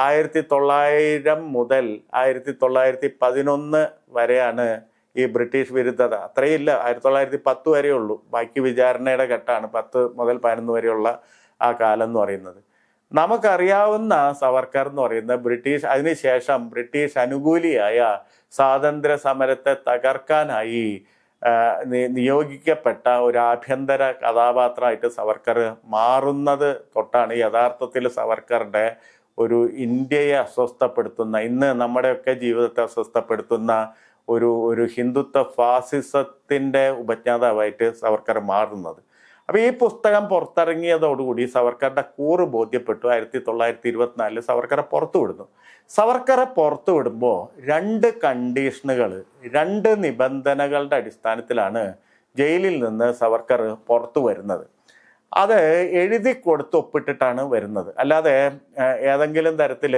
1900 മുതൽ 1911 വരെയാണ് ഈ ബ്രിട്ടീഷ് വിരുദ്ധത. അത്രയില്ല, 1910 വരെ ഉള്ളൂ. ബാക്കി വിചാരണയുടെ ഘട്ടമാണ് 10 മുതൽ 11 വരെയുള്ള ആ കാലം എന്ന് പറയുന്നത്. നമുക്കറിയാവുന്ന സവർക്കർ എന്ന് പറയുന്നത് അതിനുശേഷം ബ്രിട്ടീഷ് അനുകൂലിയായ സ്വാതന്ത്ര്യ സമരത്തെ തകർക്കാനായി നിയോഗിക്കപ്പെട്ട ഒരു ആഭ്യന്തര കഥാപാത്രമായിട്ട് സവർക്കർ മാറുന്നത് തൊട്ടാണ് യഥാർത്ഥത്തിൽ സവർക്കറുടെ ഒരു ഇന്ത്യയെ അസ്വസ്ഥപ്പെടുത്തുന്ന, ഇന്ന് നമ്മുടെയൊക്കെ ജീവിതത്തെ അസ്വസ്ഥപ്പെടുത്തുന്ന ഒരു ഹിന്ദുത്വ ഫാസിസത്തിൻ്റെ ഉപജ്ഞാതാവായിട്ട് സവർക്കർ മാറുന്നത്. അപ്പോൾ ഈ പുസ്തകം പുറത്തിറങ്ങിയതോടുകൂടി സവർക്കറുടെ കൂറ് ബോധ്യപ്പെട്ടു. 1924 സവർക്കറെ പുറത്തു വിടുന്നു. സവർക്കറെ പുറത്തു വിടുമ്പോൾ 2 കണ്ടീഷനുകൾ, 2 നിബന്ധനകളുടെ അടിസ്ഥാനത്തിലാണ് ജയിലിൽ നിന്ന് സവർക്കർ പുറത്തു വരുന്നത്. അത് എഴുതി കൊടുത്ത് ഒപ്പിട്ടിട്ടാണ് വരുന്നത്. അല്ലാതെ ഏതെങ്കിലും തരത്തിൽ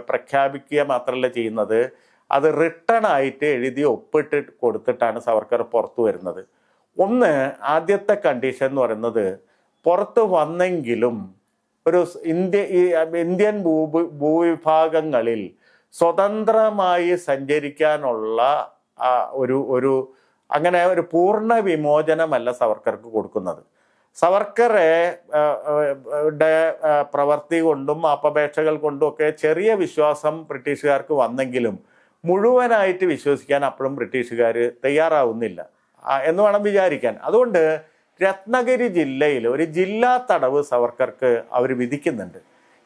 പ്രഖ്യാപിക്കുക മാത്രമല്ല ചെയ്യുന്നത്, അത് റിട്ടേൺ ആയിട്ട് എഴുതി ഒപ്പിട്ട് കൊടുത്തിട്ടാണ് സവർക്കർ പുറത്തു വരുന്നത്. ആദ്യത്തെ കണ്ടീഷൻ എന്ന് പറയുന്നത്, പുറത്ത് വന്നെങ്കിലും ഒരു ഇന്ത്യൻ ഭൂവിഭാഗങ്ങളിൽ സ്വതന്ത്രമായി സഞ്ചരിക്കാനുള്ള അങ്ങനെ ഒരു പൂർണ്ണ വിമോചനമല്ല സവർക്കർക്ക് കൊടുക്കുന്നത്. സവർക്കറെ പ്രവൃത്തി കൊണ്ടും അപേക്ഷകൾ കൊണ്ടും ഒക്കെ ചെറിയ വിശ്വാസം ബ്രിട്ടീഷുകാർക്ക് വന്നെങ്കിലും മുഴുവനായിട്ട് വിശ്വസിക്കാൻ അപ്പോഴും ബ്രിട്ടീഷുകാർ തയ്യാറാവുന്നില്ല എന്ന് വേണം വിചാരിക്കാൻ. അതുകൊണ്ട് രത്നഗിരി ജില്ലയിൽ ഒരു ജില്ലാ തടവ് സവർക്കർക്ക് അവർ വിധിക്കുന്നുണ്ട്.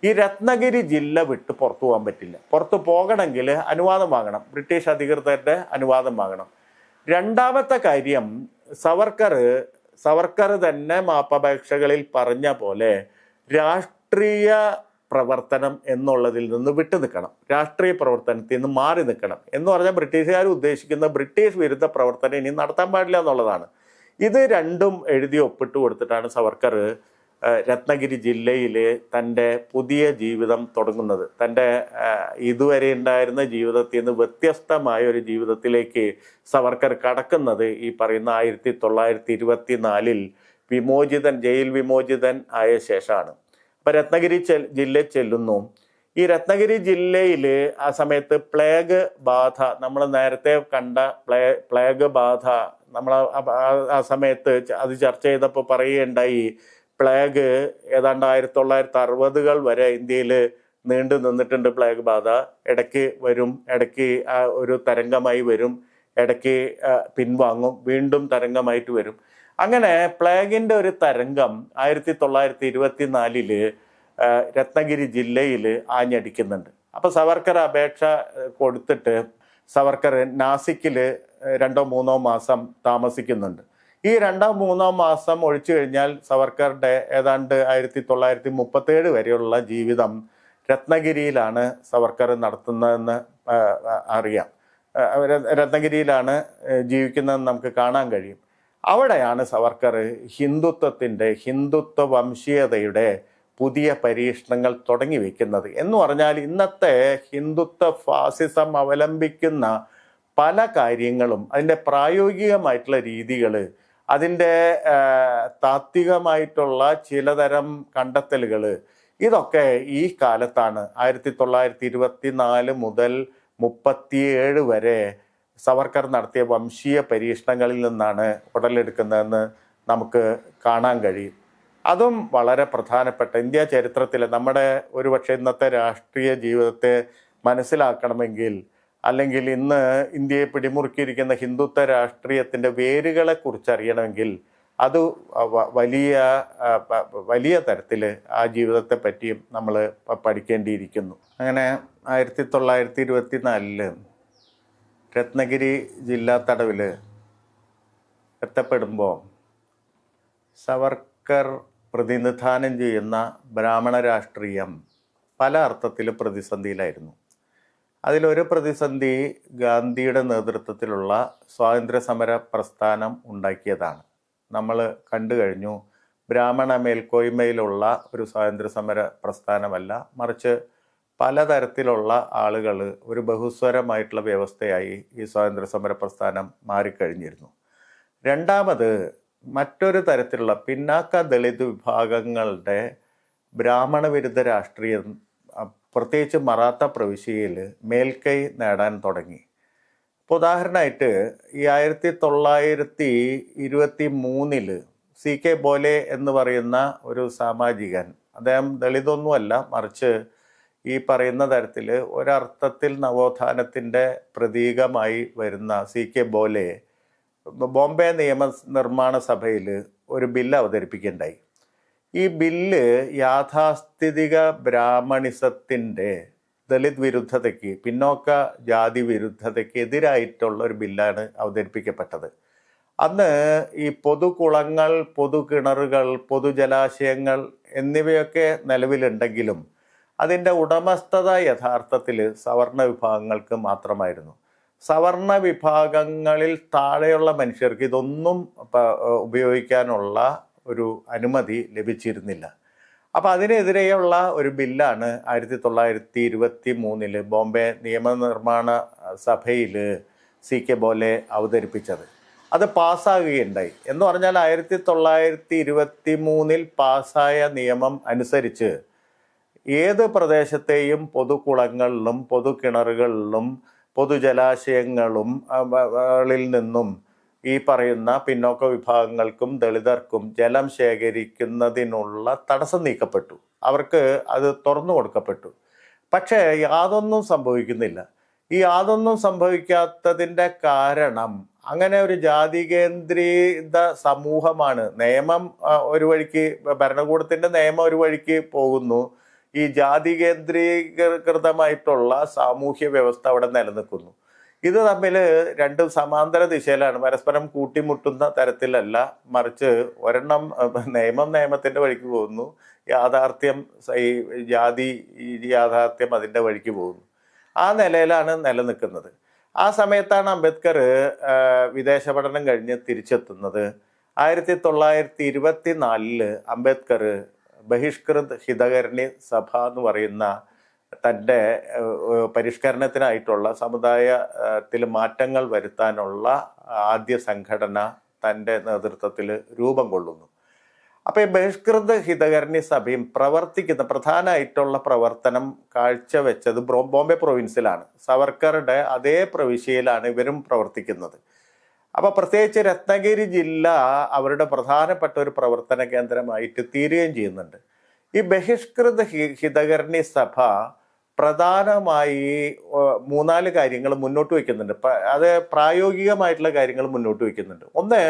ഈ രത്നഗിരി ജില്ല വിട്ട് പുറത്തു പോകാൻ പറ്റില്ല. പുറത്തു പോകണമെങ്കിൽ അനുവാദം വാങ്ങണം, ബ്രിട്ടീഷ് അധികൃതരുടെ അനുവാദം വാങ്ങണം. രണ്ടാമത്തെ കാര്യം, സവർക്കർ തന്നെ മാപ്പപേക്ഷകളിൽ പറഞ്ഞ പോലെ രാഷ്ട്രീയ പ്രവർത്തനം എന്നുള്ളതിൽ നിന്ന് വിട്ടു നിൽക്കണം, രാഷ്ട്രീയ പ്രവർത്തനത്തിൽ നിന്ന് മാറി നിൽക്കണം. എന്ന് പറഞ്ഞാൽ ബ്രിട്ടീഷുകാർ ഉദ്ദേശിക്കുന്ന ബ്രിട്ടീഷ് വിരുദ്ധ പ്രവർത്തനം ഇനി നടത്താൻ പാടില്ല എന്നുള്ളതാണ്. ഇത് രണ്ടും എഴുതി ഒപ്പിട്ട് കൊടുത്തിട്ടാണ് സവർക്കർ രത്നഗിരി ജില്ലയിൽ തൻ്റെ പുതിയ ജീവിതം തുടങ്ങുന്നത്. തൻ്റെ ഇതുവരെ ഉണ്ടായിരുന്ന ജീവിതത്തിൽ നിന്ന് വ്യത്യസ്തമായ ഒരു ജീവിതത്തിലേക്ക് സവർക്കർ കടക്കുന്നത് ഈ പറയുന്ന 1924 ജയിൽ വിമോചിതൻ ആയ ശേഷമാണ്. അപ്പം രത്നഗിരി ജില്ലയിൽ ചെല്ലുന്നു. ഈ രത്നഗിരി ജില്ലയിൽ ആ സമയത്ത് പ്ലേഗ് ബാധ, നമ്മൾ നേരത്തെ കണ്ട പ്ലേഗ് ബാധ നമ്മൾ ആ സമയത്ത് അത് ചർച്ച ചെയ്തപ്പോൾ പറയുകയുണ്ടായി. പ്ലേഗ് ഏതാണ്ട് 1960 വരെ ഇന്ത്യയിൽ നീണ്ടു നിന്നിട്ടുണ്ട് പ്ലേഗ് ബാധ. ഇടയ്ക്ക് വരും, ഇടയ്ക്ക് ഒരു തരംഗമായി വരും, ഇടയ്ക്ക് പിൻവാങ്ങും, വീണ്ടും തരംഗമായിട്ട് വരും. അങ്ങനെ പ്ലേഗിൻ്റെ ഒരു തരംഗം 1924 രത്നഗിരി ജില്ലയിൽ ആഞ്ഞടിക്കുന്നുണ്ട്. അപ്പോൾ സവർക്കർ അപേക്ഷ കൊടുത്തിട്ട് സവർക്കർ നാസിക്കിൽ 2-3 മാസം താമസിക്കുന്നുണ്ട്. ഈ 2-3 മാസം ഒഴിച്ചു കഴിഞ്ഞാൽ സവർക്കറുടെ ഏതാണ്ട് 1937 വരെയുള്ള ജീവിതം രത്നഗിരിയിലാണ് സവർക്കർ നടത്തുന്നതെന്ന് അറിയാം. രത്നഗിരിയിലാണ് ജീവിക്കുന്നതെന്ന് നമുക്ക് കാണാൻ കഴിയും. അവിടെയാണ് സവർക്കർ ഹിന്ദുത്വ വംശീയതയുടെ പുതിയ പരീക്ഷണങ്ങൾ തുടങ്ങി വെക്കുന്നത്. എന്ന് പറഞ്ഞാൽ ഇന്നത്തെ ഹിന്ദുത്വ ഫാസിസം അവലംബിക്കുന്ന പല കാര്യങ്ങളും, അതിൻ്റെ പ്രായോഗികമായിട്ടുള്ള രീതികൾ, അതിൻ്റെ താത്വികമായിട്ടുള്ള ചിലതരം കണ്ടെത്തലുകൾ, ഇതൊക്കെ ഈ കാലത്താണ് 1924 മുതൽ 37 വരെ സവർക്കർ നടത്തിയ വംശീയ പരീക്ഷണങ്ങളിൽ നിന്നാണ് ഉടലെടുക്കുന്നതെന്ന് നമുക്ക് കാണാൻ കഴിയും. അതും വളരെ പ്രധാനപ്പെട്ട ഇന്ത്യ ചരിത്രത്തിൽ നമ്മുടെ ഒരുപക്ഷെ ഇന്നത്തെ രാഷ്ട്രീയ ജീവിതത്തെ മനസ്സിലാക്കണമെങ്കിൽ, അല്ലെങ്കിൽ ഇന്ന് ഇന്ത്യയെ പിടിമുറുക്കിയിരിക്കുന്ന ഹിന്ദുത്വ രാഷ്ട്രീയത്തിൻ്റെ വേരുകളെ കുറിച്ച് അറിയണമെങ്കിൽ അത് വലിയ തരത്തിൽ ആ ജീവിതത്തെ പറ്റിയും നമ്മൾ പഠിക്കേണ്ടിയിരിക്കുന്നു. അങ്ങനെ 1924 രത്നഗിരി ജില്ലാ തടവിൽ എത്തപ്പെടുമ്പോൾ സവർക്കർ പ്രതിനിധാനം ചെയ്യുന്ന ബ്രാഹ്മണ രാഷ്ട്രീയം പല അർത്ഥത്തിൽ പ്രതിസന്ധിയിലായിരുന്നു. അതിലൊരു പ്രതിസന്ധി ഗാന്ധിയുടെ നേതൃത്വത്തിലുള്ള സ്വാതന്ത്ര്യ സമര പ്രസ്ഥാനം ഉണ്ടാക്കിയതാണ്. നമ്മൾ കണ്ടു കഴിഞ്ഞു, ബ്രാഹ്മണ മേൽക്കോയ്മയിലുള്ള ഒരു സ്വാതന്ത്ര്യ സമര പ്രസ്ഥാനമല്ല, മറിച്ച് പലതരത്തിലുള്ള ആളുകൾ, ഒരു ബഹുസ്വരമായിട്ടുള്ള വ്യവസ്ഥയായി ഈ സ്വാതന്ത്ര്യ സമര പ്രസ്ഥാനം മാറിക്കഴിഞ്ഞിരുന്നു. രണ്ടാമത് മറ്റൊരു തരത്തിലുള്ള പിന്നാക്ക ദളിത് വിഭാഗങ്ങളുടെ ബ്രാഹ്മണ വിരുദ്ധ രാഷ്ട്രീയം പ്രത്യേകിച്ച് മറാത്ത പ്രവിശ്യയിൽ മേൽക്കൈ നേടാൻ തുടങ്ങി. ഇപ്പോൾ ഉദാഹരണമായിട്ട് ഈ 1923 CK ബോലെ എന്ന് പറയുന്ന ഒരു സാമാജികൻ, അദ്ദേഹം ദളിതൊന്നുമല്ല, മറിച്ച് ഈ പറയുന്ന തരത്തിൽ ഒരർത്ഥത്തിൽ നവോത്ഥാനത്തിൻ്റെ പ്രതീകമായി വരുന്ന CK ബോലെ ബോംബെ നിയമനിർമ്മാണ സഭയിൽ ഒരു ബില്ല് അവതരിപ്പിക്കുകയുണ്ടായി. ഈ ബില്ല് യാഥാസ്ഥിതിക ബ്രാഹ്മണിസത്തിൻ്റെ ദളിത് വിരുദ്ധതയ്ക്ക്, പിന്നോക്ക ജാതി വിരുദ്ധതയ്ക്ക് എതിരായിട്ടുള്ള ഒരു ബില്ലാണ് അവതരിപ്പിക്കപ്പെട്ടത്. അന്ന് ഈ പൊതുകുളങ്ങൾ, പൊതുകിണറുകൾ, പൊതുജലാശയങ്ങൾ എന്നിവയൊക്കെ നിലവിലുണ്ടെങ്കിലും അതിൻ്റെ ഉടമസ്ഥത യഥാർത്ഥത്തിൽ സവർണ വിഭാഗങ്ങൾക്ക് മാത്രമായിരുന്നു. സവർണ വിഭാഗങ്ങളിൽ താഴെയുള്ള മനുഷ്യർക്ക് ഇതൊന്നും ഉപയോഗിക്കാനുള്ള ഒരു അനുമതി ലഭിച്ചിരുന്നില്ല. അപ്പോൾ അതിനെതിരെയുള്ള ഒരു ബില്ലാണ് 1923 ബോംബെ നിയമനിർമ്മാണ സഭയിൽ CK ബോലെ അവതരിപ്പിച്ചത്. അത് പാസ്സാകുകയുണ്ടായി. എന്ന് പറഞ്ഞാൽ 1923 പാസ്സായ നിയമം അനുസരിച്ച് ഏത് പ്രദേശത്തെയും പൊതുകുളങ്ങളിലും പൊതുകിണറുകളിലും പൊതുജലാശയങ്ങളും നിന്നും ഈ പറയുന്ന പിന്നോക്ക വിഭാഗങ്ങൾക്കും ദളിതർക്കും ജലം ശേഖരിക്കുന്നതിനുള്ള തടസ്സം നീക്കപ്പെട്ടു. അവർക്ക് അത് തുറന്നു കൊടുക്കപ്പെട്ടു. പക്ഷേ യാതൊന്നും സംഭവിക്കുന്നില്ല. ഈ യാതൊന്നും സംഭവിക്കാത്തതിൻ്റെ കാരണം അങ്ങനെ ഒരു ജാതി കേന്ദ്രീകൃത സമൂഹമാണ്. നിയമം ഒരു വഴിക്ക്, ഭരണകൂടത്തിൻ്റെ നിയമം ഒരു വഴിക്ക് പോകുന്നു, ഈ ജാതി കേന്ദ്രീകൃതമായിട്ടുള്ള സാമൂഹ്യ വ്യവസ്ഥ അവിടെ നിലനിൽക്കുന്നു. ഇത് തമ്മിൽ രണ്ടും സമാന്തര ദിശയിലാണ്, പരസ്പരം കൂട്ടിമുട്ടുന്ന തരത്തിലല്ല, മറിച്ച് ഒരെണ്ണം നിയമത്തിൻ്റെ വഴിക്ക് പോകുന്നു, യാഥാർത്ഥ്യം ഈ ജാതി യാഥാർത്ഥ്യം അതിൻ്റെ വഴിക്ക് പോകുന്നു. ആ നിലയിലാണ് നിലനിൽക്കുന്നത്. ആ സമയത്താണ് അംബേദ്കർ വിദേശ പഠനം കഴിഞ്ഞ് തിരിച്ചെത്തുന്നത്. 1924 അംബേദ്കർ ബഹിഷ്കൃത് ഹിതകരണി സഭ എന്ന് പറയുന്ന തൻ്റെ പരിഷ്കരണത്തിനായിട്ടുള്ള സമുദായത്തിൽ മാറ്റങ്ങൾ വരുത്താനുള്ള ആദ്യ സംഘടന തൻ്റെ നേതൃത്വത്തിൽ രൂപം കൊള്ളുന്നു. അപ്പോൾ ഈ ബഹിഷ്കൃത ഹിതകരണി സഭയും പ്രവർത്തിക്കുന്ന പ്രധാനമായിട്ടുള്ള പ്രവർത്തനം കാഴ്ചവെച്ചത് ബോംബെ പ്രൊവിൻസിലാണ്. സവർക്കറുടെ അതേ പ്രവിശ്യയിലാണ് ഇവരും പ്രവർത്തിക്കുന്നത്. അപ്പോൾ പ്രത്യേകിച്ച് രത്നഗിരി ജില്ല അവരുടെ പ്രധാനപ്പെട്ട ഒരു പ്രവർത്തന കേന്ദ്രമായിട്ട് തീരുകയും ചെയ്യുന്നുണ്ട്. ഈ ബഹിഷ്കൃത ഹിതകരണി സഭ പ്രധാനമായി 3-4 കാര്യങ്ങൾ മുന്നോട്ട് വയ്ക്കുന്നുണ്ട്. അത് പ്രായോഗികമായിട്ടുള്ള കാര്യങ്ങൾ മുന്നോട്ട് വയ്ക്കുന്നുണ്ട്. ഒന്ന്,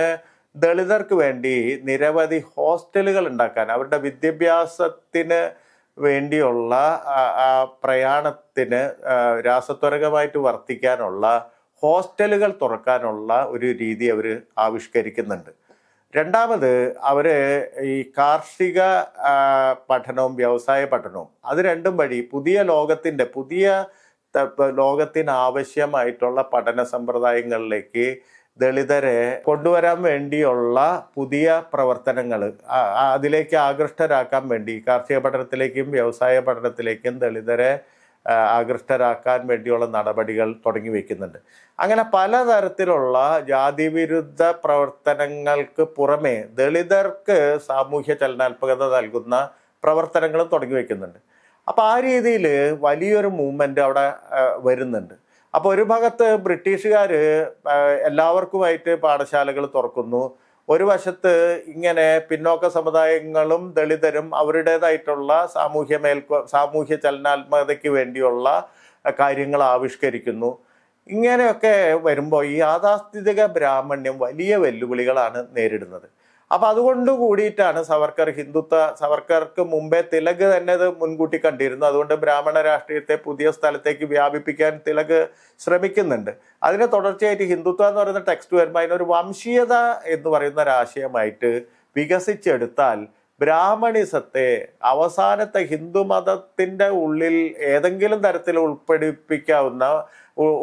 ദളിതർക്ക് വേണ്ടി നിരവധി ഹോസ്റ്റലുകൾ ഉണ്ടാക്കാൻ, അവരുടെ വിദ്യാഭ്യാസത്തിന് വേണ്ടിയുള്ള പ്രയാണത്തിന് രാസത്വരകമായിട്ട് വർത്തിക്കാനുള്ള ഹോസ്റ്റലുകൾ തുറക്കാനുള്ള ഒരു രീതി അവർ ആവിഷ്കരിക്കുന്നുണ്ട്. രണ്ടാമത് അവർ ഈ കാർഷിക പഠനവും വ്യവസായ പഠനവും അത് രണ്ടും വഴി പുതിയ ലോകത്തിന് ആവശ്യമായിട്ടുള്ള പഠന സമ്പ്രദായങ്ങളിലേക്ക് ദളിതരെ കൊണ്ടുവരാൻ വേണ്ടിയുള്ള പുതിയ പ്രവർത്തനങ്ങൾ അതിലേക്ക് ആകൃഷ്ടരാക്കാൻ വേണ്ടി കാർഷിക പഠനത്തിലേക്കും വ്യവസായ പഠനത്തിലേക്കും ദളിതരെ ആകൃഷ്ടരാക്കാൻ വേണ്ടിയുള്ള നടപടികൾ തുടങ്ങി വയ്ക്കുന്നുണ്ട്. അങ്ങനെ പലതരത്തിലുള്ള ജാതിവിരുദ്ധ പ്രവർത്തനങ്ങൾക്ക് പുറമെ ദളിതർക്ക് സാമൂഹ്യ ചലനാത്മകത നൽകുന്ന പ്രവർത്തനങ്ങളും തുടങ്ങി വയ്ക്കുന്നുണ്ട്. അപ്പോൾ ആ രീതിയിൽ വലിയൊരു മൂവ്മെന്റ് അവിടെ വരുന്നുണ്ട്. അപ്പോൾ ഒരു ഭാഗത്ത് ബ്രിട്ടീഷുകാർ എല്ലാവർക്കുമായിട്ട് പാഠശാലകൾ തുറക്കുന്നു, ഒരു വശത്ത് ഇങ്ങനെ പിന്നോക്ക സമുദായങ്ങളും ദളിതരും അവരുടേതായിട്ടുള്ള സാമൂഹ്യ ചലനാത്മകതയ്ക്ക് വേണ്ടിയുള്ള കാര്യങ്ങൾ ആവിഷ്കരിക്കുന്നു. ഇങ്ങനെയൊക്കെ വരുമ്പോൾ ഈ യാഥാസ്ഥിതിക ബ്രാഹ്മണ്യം വലിയ വെല്ലുവിളികളാണ് നേരിടുന്നത്. അപ്പം അതുകൊണ്ട് കൂടിയിട്ടാണ് സവർക്കർക്ക് മുമ്പേ തിലക് തന്നെ ഇത് മുൻകൂട്ടി കണ്ടിരുന്നു. അതുകൊണ്ട് ബ്രാഹ്മണ രാഷ്ട്രീയത്തെ പുതിയ സ്ഥലത്തേക്ക് വ്യാപിപ്പിക്കാൻ തിലക് ശ്രമിക്കുന്നുണ്ട്. അതിന് തുടർച്ചയായിട്ട് ഹിന്ദുത്വ എന്ന് പറയുന്ന ടെക്സ്റ്റ് വരുമ്പോൾ അതിനൊരു വംശീയത എന്ന് പറയുന്ന ഒരാശയമായിട്ട് വികസിച്ചെടുത്താൽ ബ്രാഹ്മണിസത്തെ അവസാനത്തെ ഹിന്ദു മതത്തിൻ്റെ ഉള്ളിൽ ഏതെങ്കിലും തരത്തിൽ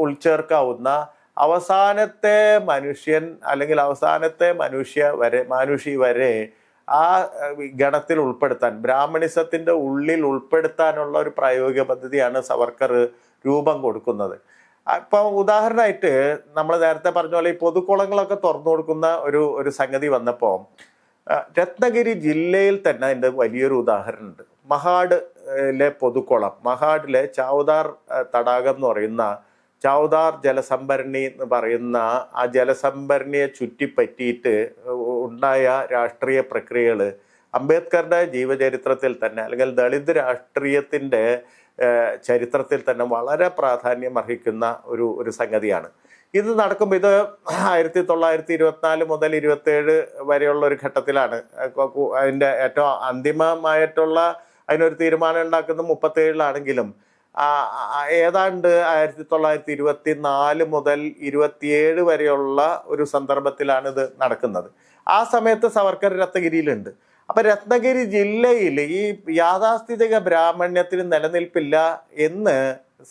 ഉൾച്ചേർക്കാവുന്ന അവസാനത്തെ മനുഷ്യൻ അല്ലെങ്കിൽ അവസാനത്തെ മാനുഷി വരെ ആ ഗണത്തിൽ ഉൾപ്പെടുത്താൻ, ബ്രാഹ്മണിസത്തിൻ്റെ ഉള്ളിൽ ഉൾപ്പെടുത്താനുള്ള ഒരു പ്രായോഗിക പദ്ധതിയാണ് സവർക്കർ രൂപം കൊടുക്കുന്നത്. ഇപ്പം ഉദാഹരണമായിട്ട് നമ്മൾ നേരത്തെ പറഞ്ഞ പോലെ ഈ പൊതുക്കുളങ്ങളൊക്കെ തുറന്നു കൊടുക്കുന്ന ഒരു സംഗതി വന്നപ്പോൾ രത്നഗിരി ജില്ലയിൽ തന്നെ അതിൻ്റെ വലിയൊരു ഉദാഹരണമുണ്ട്. മഹാഡിലെ പൊതുക്കുളം, മഹാഡിലെ ചൗദാർ തടാകം എന്ന് പറയുന്ന ചൗദാർ ജലസംഭരണി എന്ന് പറയുന്ന ആ ജലസംഭരണിയെ ചുറ്റിപ്പറ്റിയിട്ട് ഉണ്ടായ രാഷ്ട്രീയ പ്രക്രിയകൾ അംബേദ്കറുടെ ജീവചരിത്രത്തിൽ തന്നെ അല്ലെങ്കിൽ ദളിത് രാഷ്ട്രീയത്തിൻ്റെ ചരിത്രത്തിൽ തന്നെ വളരെ പ്രാധാന്യം അർഹിക്കുന്ന ഒരു സംഗതിയാണ്. ഇത് നടക്കുമ്പോൾ ഇത് 1924 മുതൽ 27 വരെയുള്ള ഒരു ഘട്ടത്തിലാണ്. അതിൻ്റെ ഏറ്റവും അന്തിമമായിട്ടുള്ള അതിനൊരു തീരുമാനം ഉണ്ടാക്കുന്നത് 37 ഏതാണ്ട് 1924 മുതൽ 27 വരെയുള്ള ഒരു സന്ദർഭത്തിലാണ് ഇത് നടക്കുന്നത്. ആ സമയത്ത് സവർക്കർ രത്നഗിരിയിലുണ്ട്. അപ്പൊ രത്നഗിരി ജില്ലയിൽ ഈ യാഥാസ്ഥിതിക ബ്രാഹ്മണ്യത്തിന് നിലനിൽപ്പില്ല എന്ന്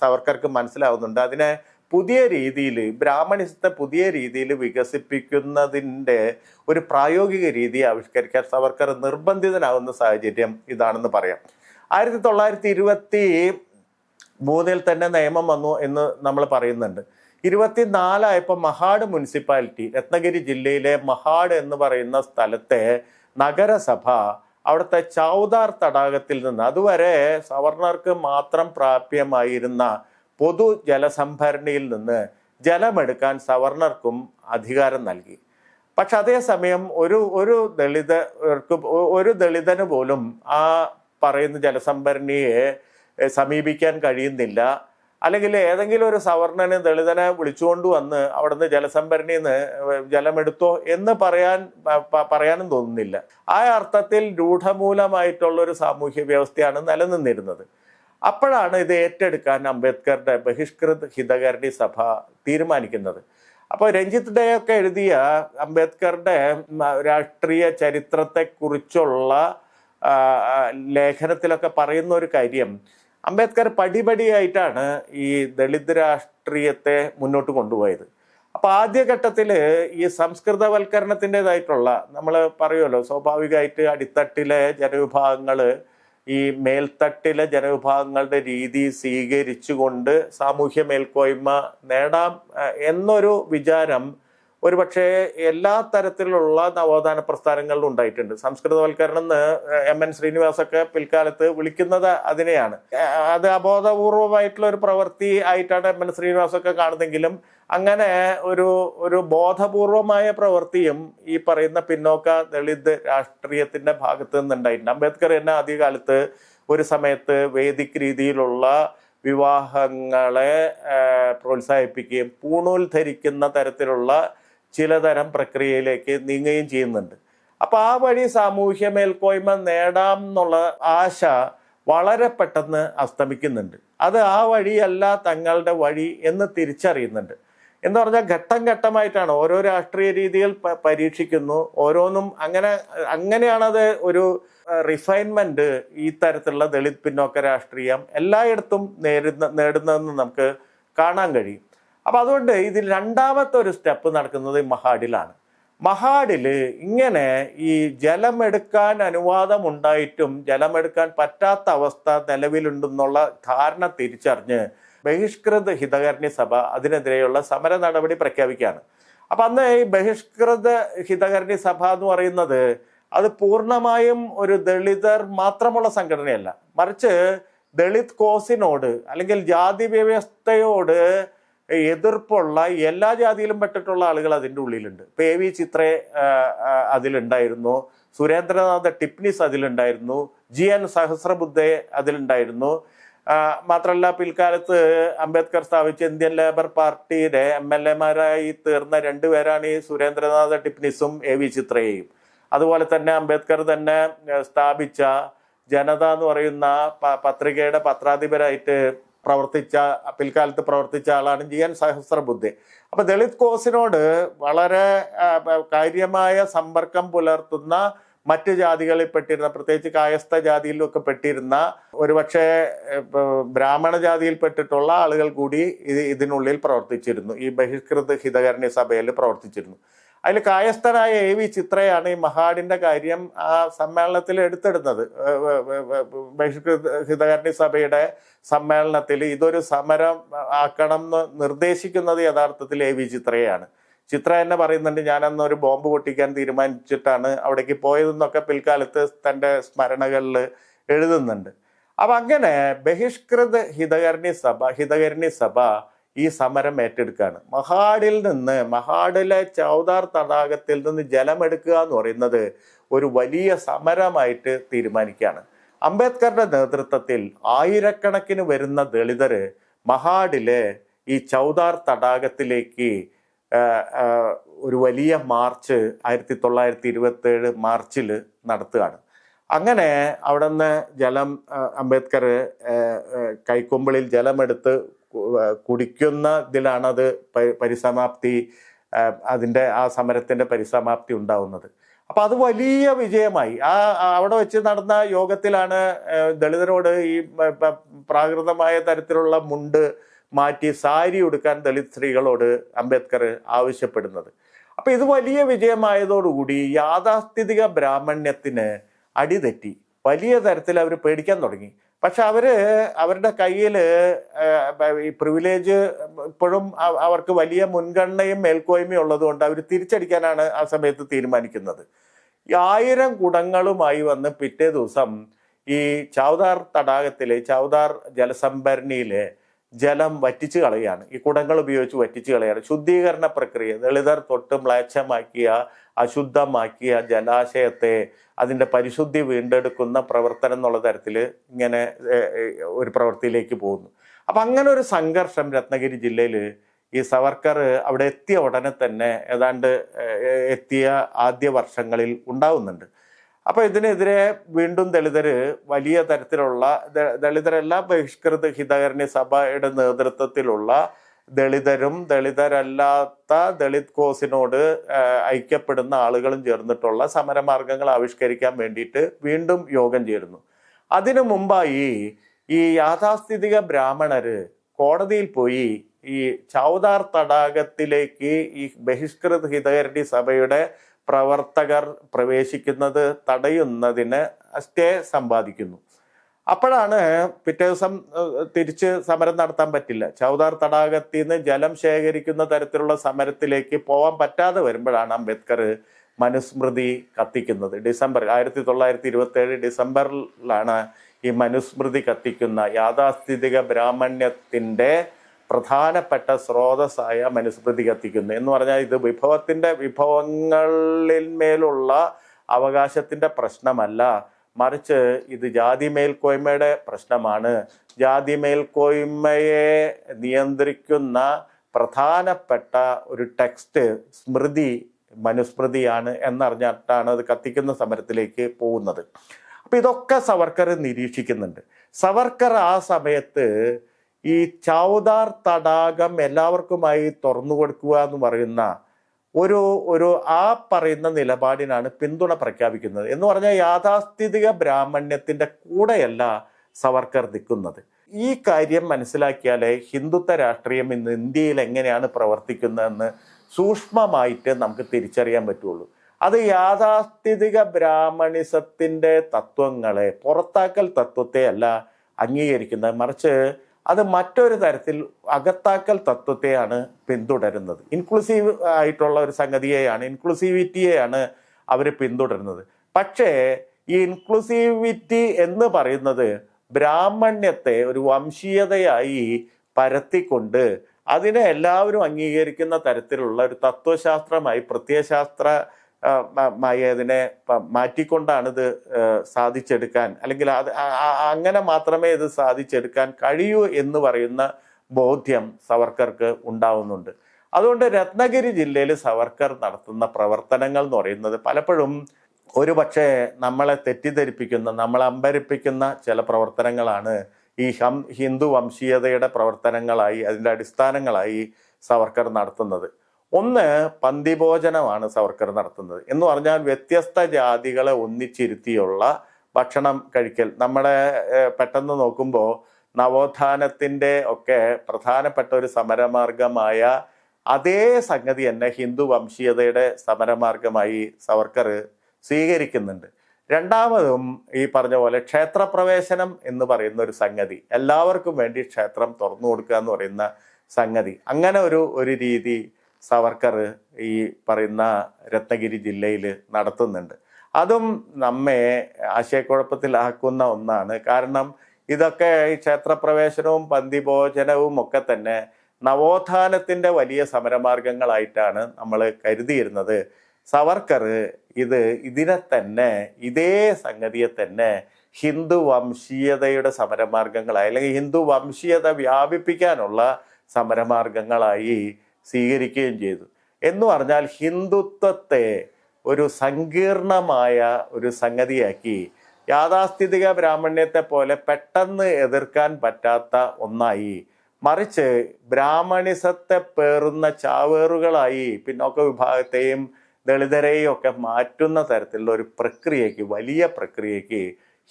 സവർക്കർക്ക് മനസ്സിലാവുന്നുണ്ട്. അതിനെ പുതിയ രീതിയിൽ ബ്രാഹ്മണിസത്തെ പുതിയ രീതിയിൽ വികസിപ്പിക്കുന്നതിൻ്റെ ഒരു പ്രായോഗിക രീതി ആവിഷ്കരിക്കാൻ സവർക്കർ നിർബന്ധിതനാവുന്ന സാഹചര്യം ഇതാണെന്ന് പറയാം. 1923 തന്നെ നിയമം വന്നു എന്ന് നമ്മൾ പറയുന്നുണ്ട്. 24 മഹാഡ് മുനിസിപ്പാലിറ്റി, രത്നഗിരി ജില്ലയിലെ മഹാഡ് എന്ന് പറയുന്ന സ്ഥലത്തെ നഗരസഭ അവിടുത്തെ ചൗദാർ തടാകത്തിൽ നിന്ന് അതുവരെ സവർണർക്ക് മാത്രം പ്രാപ്യമായിരുന്ന പൊതു ജലസംഭരണിയിൽ നിന്ന് ജലമെടുക്കാൻ സവർണർക്കും അധികാരം നൽകി. പക്ഷെ അതേസമയം ഒരു ദളിതന് പോലും ആ പറയുന്ന ജലസംഭരണിയെ സമീപിക്കാൻ കഴിയുന്നില്ല. അല്ലെങ്കിൽ ഏതെങ്കിലും ഒരു സവർണന് ദളിതനെ വിളിച്ചുകൊണ്ട് വന്ന് അവിടുന്ന് ജലസംഭരണിയിൽ നിന്ന് ജലമെടുത്തോ എന്ന് പറയാനും തോന്നുന്നില്ല. ആ അർത്ഥത്തിൽ രൂഢമൂലമായിട്ടുള്ളൊരു സാമൂഹ്യ വ്യവസ്ഥയാണ് നിലനിന്നിരുന്നത്. അപ്പോഴാണ് ഇത് ഏറ്റെടുക്കാൻ അംബേദ്കറുടെ ബഹിഷ്കൃത് ഹിതകരണി സഭ തീരുമാനിക്കുന്നത്. അപ്പോൾ രഞ്ജിത്ത് ഡേ ഒക്കെ എഴുതിയ അംബേദ്കറുടെ രാഷ്ട്രീയ ചരിത്രത്തെക്കുറിച്ചുള്ള ലേഖനത്തിലൊക്കെ പറയുന്ന ഒരു കാര്യം, അംബേദ്കർ പടിപടിയായിട്ടാണ് ഈ ദളിത് രാഷ്ട്രീയത്തെ മുന്നോട്ട് കൊണ്ടുപോയത്. അപ്പൊ ആദ്യഘട്ടത്തിൽ ഈ സംസ്കൃതവൽക്കരണത്തിൻ്റെതായിട്ടുള്ള, നമ്മൾ പറയുമല്ലോ സ്വാഭാവികമായിട്ട് അടിത്തട്ടിലെ ജനവിഭാഗങ്ങൾ ഈ മേൽത്തട്ടിലെ ജനവിഭാഗങ്ങളുടെ രീതി സ്വീകരിച്ചുകൊണ്ട് സാമൂഹ്യ മേൽക്കോയ്മ നേടാം എന്നൊരു വിചാരം ഒരുപക്ഷെ എല്ലാ തരത്തിലുള്ള നവോത്ഥാന പ്രസ്ഥാനങ്ങളിലും ഉണ്ടായിട്ടുണ്ട്. സംസ്കൃതവൽക്കരണം എന്ന് MN ശ്രീനിവാസൊക്കെ പിൽക്കാലത്ത് വിളിക്കുന്നത് അതിനെയാണ്. അത് അബോധപൂർവമായിട്ടുള്ള ഒരു പ്രവൃത്തി ആയിട്ടാണ് MN ശ്രീനിവാസൊക്കെ കാണുന്നെങ്കിലും അങ്ങനെ ഒരു ബോധപൂർവമായ പ്രവൃത്തിയും ഈ പറയുന്ന പിന്നോക്ക ദളിത് രാഷ്ട്രീയത്തിന്റെ ഭാഗത്ത് നിന്നുണ്ടായിട്ടുണ്ട്. അംബേദ്കർ തന്നെ ആദ്യകാലത്ത് ഒരു സമയത്ത് വേദിക് രീതിയിലുള്ള വിവാഹങ്ങളെ പ്രോത്സാഹിപ്പിക്കുകയും പൂണൂൽ ധരിക്കുന്ന തരത്തിലുള്ള ചിലതരം പ്രക്രിയയിലേക്ക് നീങ്ങുകയും ചെയ്യുന്നുണ്ട്. അപ്പൊ ആ വഴി സാമൂഹ്യ മേൽക്കോയ്മ നേടാം എന്നുള്ള ആശ വളരെ പെട്ടെന്ന് അസ്തമിക്കുന്നുണ്ട്. അത് ആ വഴിയല്ല തങ്ങളുടെ വഴി എന്ന് തിരിച്ചറിയുന്നുണ്ട്. എന്ന് പറഞ്ഞാൽ ഘട്ടം ഘട്ടമായിട്ടാണ് ഓരോ രാഷ്ട്രീയ രീതികൾ പരീക്ഷിക്കുന്നു, ഓരോന്നും അങ്ങനെയാണത് ഒരു റിഫൈൻമെന്റ് ഈ തരത്തിലുള്ള ദളിത് പിന്നോക്ക രാഷ്ട്രീയം എല്ലായിടത്തും നേടുന്നതെന്ന് നമുക്ക് കാണാൻ കഴിയും. അപ്പൊ അതുകൊണ്ട് ഇതിൽ രണ്ടാമത്തെ ഒരു സ്റ്റെപ്പ് നടക്കുന്നത് മഹാഡിലാണ്. മഹാഡില് ഇങ്ങനെ ഈ ജലമെടുക്കാൻ അനുവാദമുണ്ടായിട്ടും ജലമെടുക്കാൻ പറ്റാത്ത അവസ്ഥ നിലവിലുണ്ടെന്നുള്ള ധാരണ തിരിച്ചറിഞ്ഞ് ബഹിഷ്കൃത ഹിതകർണി സഭ അതിനെതിരെയുള്ള സമര നടപടി പ്രഖ്യാപിക്കുകയാണ്. അപ്പൊ അന്ന് ഈ ബഹിഷ്കൃത ഹിതകർണി സഭ എന്ന് പറയുന്നത് അത് പൂർണ്ണമായും ഒരു ദളിതർ മാത്രമുള്ള സംഘടനയല്ല, മറിച്ച് ദളിത് കോസിനോട് അല്ലെങ്കിൽ ജാതി വ്യവസ്ഥയോട് എതിർപ്പുള്ള എല്ലാ ജാതിയിലും പെട്ടിട്ടുള്ള ആളുകൾ അതിൻ്റെ ഉള്ളിലുണ്ട്. ഇപ്പൊ എ വി ചിത്രേ അതിലുണ്ടായിരുന്നു, സുരേന്ദ്രനാഥ ടിപ്നിസ് അതിലുണ്ടായിരുന്നു, ജി എൻ സഹസ്രബുദ്ധെ അതിലുണ്ടായിരുന്നു. മാത്രമല്ല പിൽക്കാലത്ത് അംബേദ്കർ സ്ഥാപിച്ച ഇന്ത്യൻ ലേബർ പാർട്ടിയുടെ MLA-മാരായി തീർന്ന രണ്ടുപേരാണ് ഈ സുരേന്ദ്രനാഥ ടിപ്നിസും എ വി ചിത്രയെയും. അതുപോലെ തന്നെ അംബേദ്കർ തന്നെ സ്ഥാപിച്ച ജനത എന്ന് പറയുന്ന പത്രികയുടെ പത്രാധിപരായിട്ട് പിൽക്കാലത്ത് പ്രവർത്തിച്ച ആളാണ് ജി എൻ സഹസ്രബുദ്ധെ. അപ്പൊ ദളിത് കോസിനോട് വളരെ കാര്യമായ സമ്പർക്കം പുലർത്തുന്ന മറ്റ് ജാതികളിൽ പെട്ടിരുന്ന, പ്രത്യേകിച്ച് കായസ്ഥ ജാതിയിലൊക്കെ പെട്ടിരുന്ന, ഒരുപക്ഷെ ബ്രാഹ്മണ ജാതിയിൽ പെട്ടിട്ടുള്ള ആളുകൾ കൂടി ഇതിനുള്ളിൽ പ്രവർത്തിച്ചിരുന്നു, ഈ ബഹിഷ്കൃത ഹിതകർണി സഭയിൽ പ്രവർത്തിച്ചിരുന്നു. അതിൽ കായസ്ഥനായ എ വി ചിത്രയാണ് ഈ മഹാഡിന്റെ കാര്യം ആ സമ്മേളനത്തിൽ എടുത്തെടുത്തത്. ബഹിഷ്കൃത ഹിതകർണി സഭയുടെ സമ്മേളനത്തിൽ ഇതൊരു സമരം ആക്കണം എന്ന് നിർദ്ദേശിക്കുന്നത് യഥാർത്ഥത്തിൽ എ വി ചിത്രയാണ്. ചിത്ര തന്നെ പറയുന്നുണ്ട്, ഞാനന്ന് ഒരു ബോംബ് പൊട്ടിക്കാൻ തീരുമാനിച്ചിട്ടാണ് അവിടേക്ക് പോയതെന്നൊക്കെ പിൽക്കാലത്ത് തൻ്റെ സ്മരണകളിൽ എഴുതുന്നുണ്ട്. അപ്പൊ അങ്ങനെ ബഹിഷ്കൃത ഹിതകർണി സഭ ഈ സമരം ഏറ്റെടുക്കുകയാണ്. മഹാഡിലെ ചൗദാർ തടാകത്തിൽ നിന്ന് ജലമെടുക്കുക എന്ന് പറയുന്നത് ഒരു വലിയ സമരമായിട്ട് തീരുമാനിക്കുകയാണ്. അംബേദ്കറുടെ നേതൃത്വത്തിൽ ആയിരക്കണക്കിന് വരുന്ന ദളിതര് മഹാഡിലെ ഈ ചൗദാർ തടാകത്തിലേക്ക് ഒരു വലിയ മാർച്ച് 1927 മാർച്ചിൽ നടത്തുകയാണ്. അങ്ങനെ അവിടെ നിന്ന് അംബേദ്കർ കൈക്കൊമ്പിളിൽ ജലമെടുത്ത് കുടിക്കുന്ന ഇതിലാണത് പരിസമാപ്തി, അതിൻ്റെ ആ സമരത്തിന്റെ പരിസമാപ്തി ഉണ്ടാവുന്നത്. അപ്പൊ അത് വലിയ വിജയമായി. അവിടെ വെച്ച് നടന്ന യോഗത്തിലാണ് ദളിതരോട് ഈ പ്രാകൃതമായ തരത്തിലുള്ള മുണ്ട് മാറ്റി സാരി ഉടുക്കാൻ ദളിത് സ്ത്രീകളോട് അംബേദ്കർ ആവശ്യപ്പെടുന്നത്. അപ്പൊ ഇത് വലിയ വിജയമായതോടുകൂടി യാഥാസ്ഥിതിക ബ്രാഹ്മണ്യത്തിന് അടിതെറ്റി, വലിയ തരത്തിൽ അവർ പേടിക്കാൻ തുടങ്ങി. പക്ഷെ അവരുടെ കയ്യിൽ ഈ പ്രിവിലേജ് ഇപ്പോഴും അവർക്ക് വലിയ മുൻഗണനയും മേൽക്കോയ്മയും ഉള്ളതുകൊണ്ട് അവർ തിരിച്ചടിക്കാനാണ് ആ സമയത്ത് തീരുമാനിക്കുന്നത്. 1000 കുടങ്ങളുമായി വന്ന് പിറ്റേ ദിവസം ഈ ചൗദാർ തടാകത്തിലെ ചൗദാർ ജലസംഭരണിയിലെ ജലം വറ്റിച്ചു കളയുകയാണ്. ഈ കുടങ്ങൾ ഉപയോഗിച്ച് വറ്റിച്ചു കളയാണ്. ശുദ്ധീകരണ പ്രക്രിയ, ദളിതർ തൊട്ട് മ്ലേച്ഛമാക്കിയ അശുദ്ധമാക്കിയ ജലാശയത്തെ അതിൻ്റെ പരിശുദ്ധി വീണ്ടെടുക്കുന്ന പ്രവർത്തനം എന്നുള്ള തരത്തിൽ ഇങ്ങനെ ഒരു പ്രവൃത്തിയിലേക്ക് പോകുന്നു. അപ്പം അങ്ങനെ ഒരു സംഘർഷം രത്നഗിരി ജില്ലയിൽ ഈ സവർക്കർ അവിടെ എത്തിയ ഉടനെ തന്നെ ഏതാണ്ട് എത്തിയ ആദ്യ വർഷങ്ങളിൽ ഉണ്ടാവുന്നുണ്ട്. അപ്പൊ ഇതിനെതിരെ വീണ്ടും ദളിതര് വലിയ തരത്തിലുള്ള ദളിതരല്ല ബഹിഷ്കൃത ഹിതകർണി സഭയുടെ നേതൃത്വത്തിലുള്ള ദളിതരും ദളിതരല്ലാത്ത ദളിത് കോസിനോട് ഐക്യപ്പെടുന്ന ആളുകളും ചേർന്നിട്ടുള്ള സമരമാർഗങ്ങൾ ആവിഷ്കരിക്കാൻ വേണ്ടിയിട്ട് വീണ്ടും യോഗം ചേരുന്നു. അതിനു മുമ്പായി ഈ യാഥാസ്ഥിതിക ബ്രാഹ്മണര് കോടതിയിൽ പോയി ഈ ചൗദാർ തടാകത്തിലേക്ക് ഈ ബഹിഷ്കൃത ഹിതകർണി സഭയുടെ പ്രവർത്തകർ പ്രവേശിക്കുന്നത് തടയുന്നതിന് സ്റ്റേ സമ്പാദിക്കുന്നു. അപ്പോഴാണ് പിറ്റേ ദിവസം തിരിച്ച് സമരം നടത്താൻ പറ്റില്ല. ചൗദാർ തടാകത്തിൽ നിന്ന് ജലം ശേഖരിക്കുന്ന തരത്തിലുള്ള സമരത്തിലേക്ക് പോകാൻ പറ്റാതെ വരുമ്പോഴാണ് അംബേദ്കർ മനുസ്മൃതി കത്തിക്കുന്നത്. 1927 ഡിസംബറിലാണ് ഈ മനുസ്മൃതി കത്തിക്കുന്ന യാഥാസ്ഥിതിക ബ്രാഹ്മണ്യത്തിന്റെ പ്രധാനപ്പെട്ട സ്രോതസ്സായ മനുസ്മൃതി കത്തിക്കുന്നു. എന്ന് പറഞ്ഞാൽ ഇത് വിഭവങ്ങളിന്മേലുള്ള അവകാശത്തിന്റെ പ്രശ്നമല്ല, മറിച്ച് ഇത് ജാതി മേൽക്കോയ്മയുടെ പ്രശ്നമാണ്. ജാതി മേൽക്കോയ്മയെ നിയന്ത്രിക്കുന്ന പ്രധാനപ്പെട്ട ഒരു ടെക്സ്റ്റ് മനുസ്മൃതിയാണ് എന്നറിഞ്ഞിട്ടാണ് അത് കത്തിക്കുന്ന സമരത്തിലേക്ക് പോകുന്നത്. അപ്പൊ ഇതൊക്കെ സവർക്കർ നിരീക്ഷിക്കുന്നുണ്ട്. സവർക്കർ ആ സമയത്ത് ഈ ചൗദാർ തടാകം എല്ലാവർക്കുമായി തുറന്നു കൊടുക്കുക എന്ന് പറയുന്ന ഒരു ഒരു ആ പറയുന്ന നിലപാടിനാണ് പിന്തുണ പ്രഖ്യാപിക്കുന്നത്. എന്ന് പറഞ്ഞാൽ യാഥാസ്ഥിതിക ബ്രാഹ്മണ്യത്തിന്റെ കൂടെയല്ല സവർക്കർ നിൽക്കുന്നത്. ഈ കാര്യം മനസ്സിലാക്കിയാലേ ഹിന്ദുത്വ രാഷ്ട്രീയം ഇന്ന് ഇന്ത്യയിൽ എങ്ങനെയാണ് പ്രവർത്തിക്കുന്നതെന്ന് സൂക്ഷ്മമായിട്ട് നമുക്ക് തിരിച്ചറിയാൻ പറ്റുള്ളൂ. അത് യാഥാസ്ഥിതിക ബ്രാഹ്മണിസത്തിന്റെ തത്വങ്ങളെ, പുറത്താക്കൽ തത്വത്തെ അല്ല അംഗീകരിക്കുന്നത്, മറിച്ച് അത് മറ്റൊരു തരത്തിൽ അകത്താക്കൽ തത്വത്തെയാണ് പിന്തുടരുന്നത്. ഇൻക്ലൂസീവ് ആയിട്ടുള്ള ഒരു സംഗതിയെയാണ്, ഇൻക്ലൂസിവിറ്റിയെയാണ് അവർ പിന്തുടരുന്നത്. പക്ഷേ ഈ ഇൻക്ലൂസിവിറ്റി എന്ന് പറയുന്നത് ബ്രാഹ്മണ്യത്തെ ഒരു വംശീയതയായി പരത്തിക്കൊണ്ട് അതിനെ എല്ലാവരും അംഗീകരിക്കുന്ന തരത്തിലുള്ള ഒരു തത്വശാസ്ത്രമായി, പ്രത്യയശാസ്ത്രമായി അതിനെ മാറ്റിക്കൊണ്ടാണ് ഇത് സാധിച്ചെടുക്കാൻ, അല്ലെങ്കിൽ അത് അങ്ങനെ മാത്രമേ ഇത് സാധിച്ചെടുക്കാൻ കഴിയൂ എന്ന് പറയുന്ന ബോധ്യം സവർക്കർക്ക് ഉണ്ടാവുന്നുണ്ട്. അതുകൊണ്ട് രത്നഗിരി ജില്ലയിൽ സവർക്കർ നടത്തുന്ന പ്രവർത്തനങ്ങൾ എന്ന് പറയുന്നത് പലപ്പോഴും ഒരു പക്ഷേ നമ്മളെ തെറ്റിദ്ധരിപ്പിക്കുന്ന, നമ്മളെ അമ്പരിപ്പിക്കുന്ന ചില പ്രവർത്തനങ്ങളാണ് ഈ ഹിന്ദു വംശീയതയുടെ പ്രവർത്തനങ്ങളായി, അതിൻ്റെ അടിസ്ഥാനങ്ങളായി സവർക്കർ നടത്തുന്നത്. ഒന്ന്, പന്തിഭോജനമാണ് സവർക്കർ നടത്തുന്നത്. എന്ന് പറഞ്ഞാൽ വ്യത്യസ്ത ജാതികളെ ഒന്നിച്ചിരുത്തിയുള്ള ഭക്ഷണം കഴിക്കൽ. നമ്മുടെ പെട്ടെന്ന് നോക്കുമ്പോൾ നവോത്ഥാനത്തിൻ്റെ ഒക്കെ പ്രധാനപ്പെട്ട ഒരു സമരമാർഗമായ അതേ സംഗതി തന്നെ ഹിന്ദു വംശീയതയുടെ സമരമാർഗമായി സവർക്കർ സ്വീകരിക്കുന്നുണ്ട്. രണ്ടാമതും ഈ പറഞ്ഞ പോലെ ക്ഷേത്രപ്രവേശനം എന്ന് പറയുന്ന ഒരു സംഗതി, എല്ലാവർക്കും വേണ്ടി ക്ഷേത്രം തുറന്നു കൊടുക്കുക എന്ന് പറയുന്ന സംഗതി, അങ്ങനെ ഒരു രീതി സവർക്കർ ഈ പറയുന്ന രത്നഗിരി ജില്ലയിൽ നടത്തുന്നുണ്ട്. അതും നമ്മെ ആശയക്കുഴപ്പത്തിലാക്കുന്ന ഒന്നാണ്. കാരണം ഇതൊക്കെ ഈ ക്ഷേത്രപ്രവേശനവും പന്തിഭോജനവും ഒക്കെ തന്നെ നവോത്ഥാനത്തിൻ്റെ വലിയ സമരമാർഗങ്ങളായിട്ടാണ് നമ്മൾ കരുതിയിരുന്നത്. സവർക്കർ ഇതിനെ തന്നെ, ഇതേ സംഗതിയെ തന്നെ ഹിന്ദു വംശീയതയുടെ സമരമാർഗങ്ങളായി, അല്ലെങ്കിൽ ഹിന്ദു വംശീയത വ്യാപിപ്പിക്കാനുള്ള സമരമാർഗങ്ങളായി സ്വീകരിക്കുകയും ചെയ്തു. എന്ന് പറഞ്ഞാൽ ഹിന്ദുത്വത്തെ ഒരു സങ്കീർണമായ ഒരു സംഗതിയാക്കി, യാഥാസ്ഥിതിക ബ്രാഹ്മണ്യത്തെ പോലെ പെട്ടെന്ന് എതിർക്കാൻ പറ്റാത്ത ഒന്നായി, മറിച്ച് ബ്രാഹ്മണിസത്തെ പേറുന്ന ചാവേറുകളായി പിന്നോക്ക വിഭാഗത്തെയും ദളിതരെയും ഒക്കെ മാറ്റുന്ന തരത്തിലുള്ള ഒരു പ്രക്രിയയ്ക്ക്, വലിയ പ്രക്രിയയ്ക്ക്,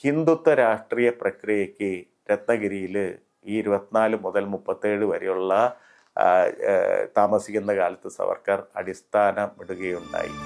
ഹിന്ദുത്വ രാഷ്ട്രീയ പ്രക്രിയയ്ക്ക് രത്നഗിരിയിൽ ഈ 24 മുതൽ 37 വരെയുള്ള താമസിക്കുന്ന കാലത്ത് സവർക്കർ അടിസ്ഥാനമിടുകയുണ്ടായി.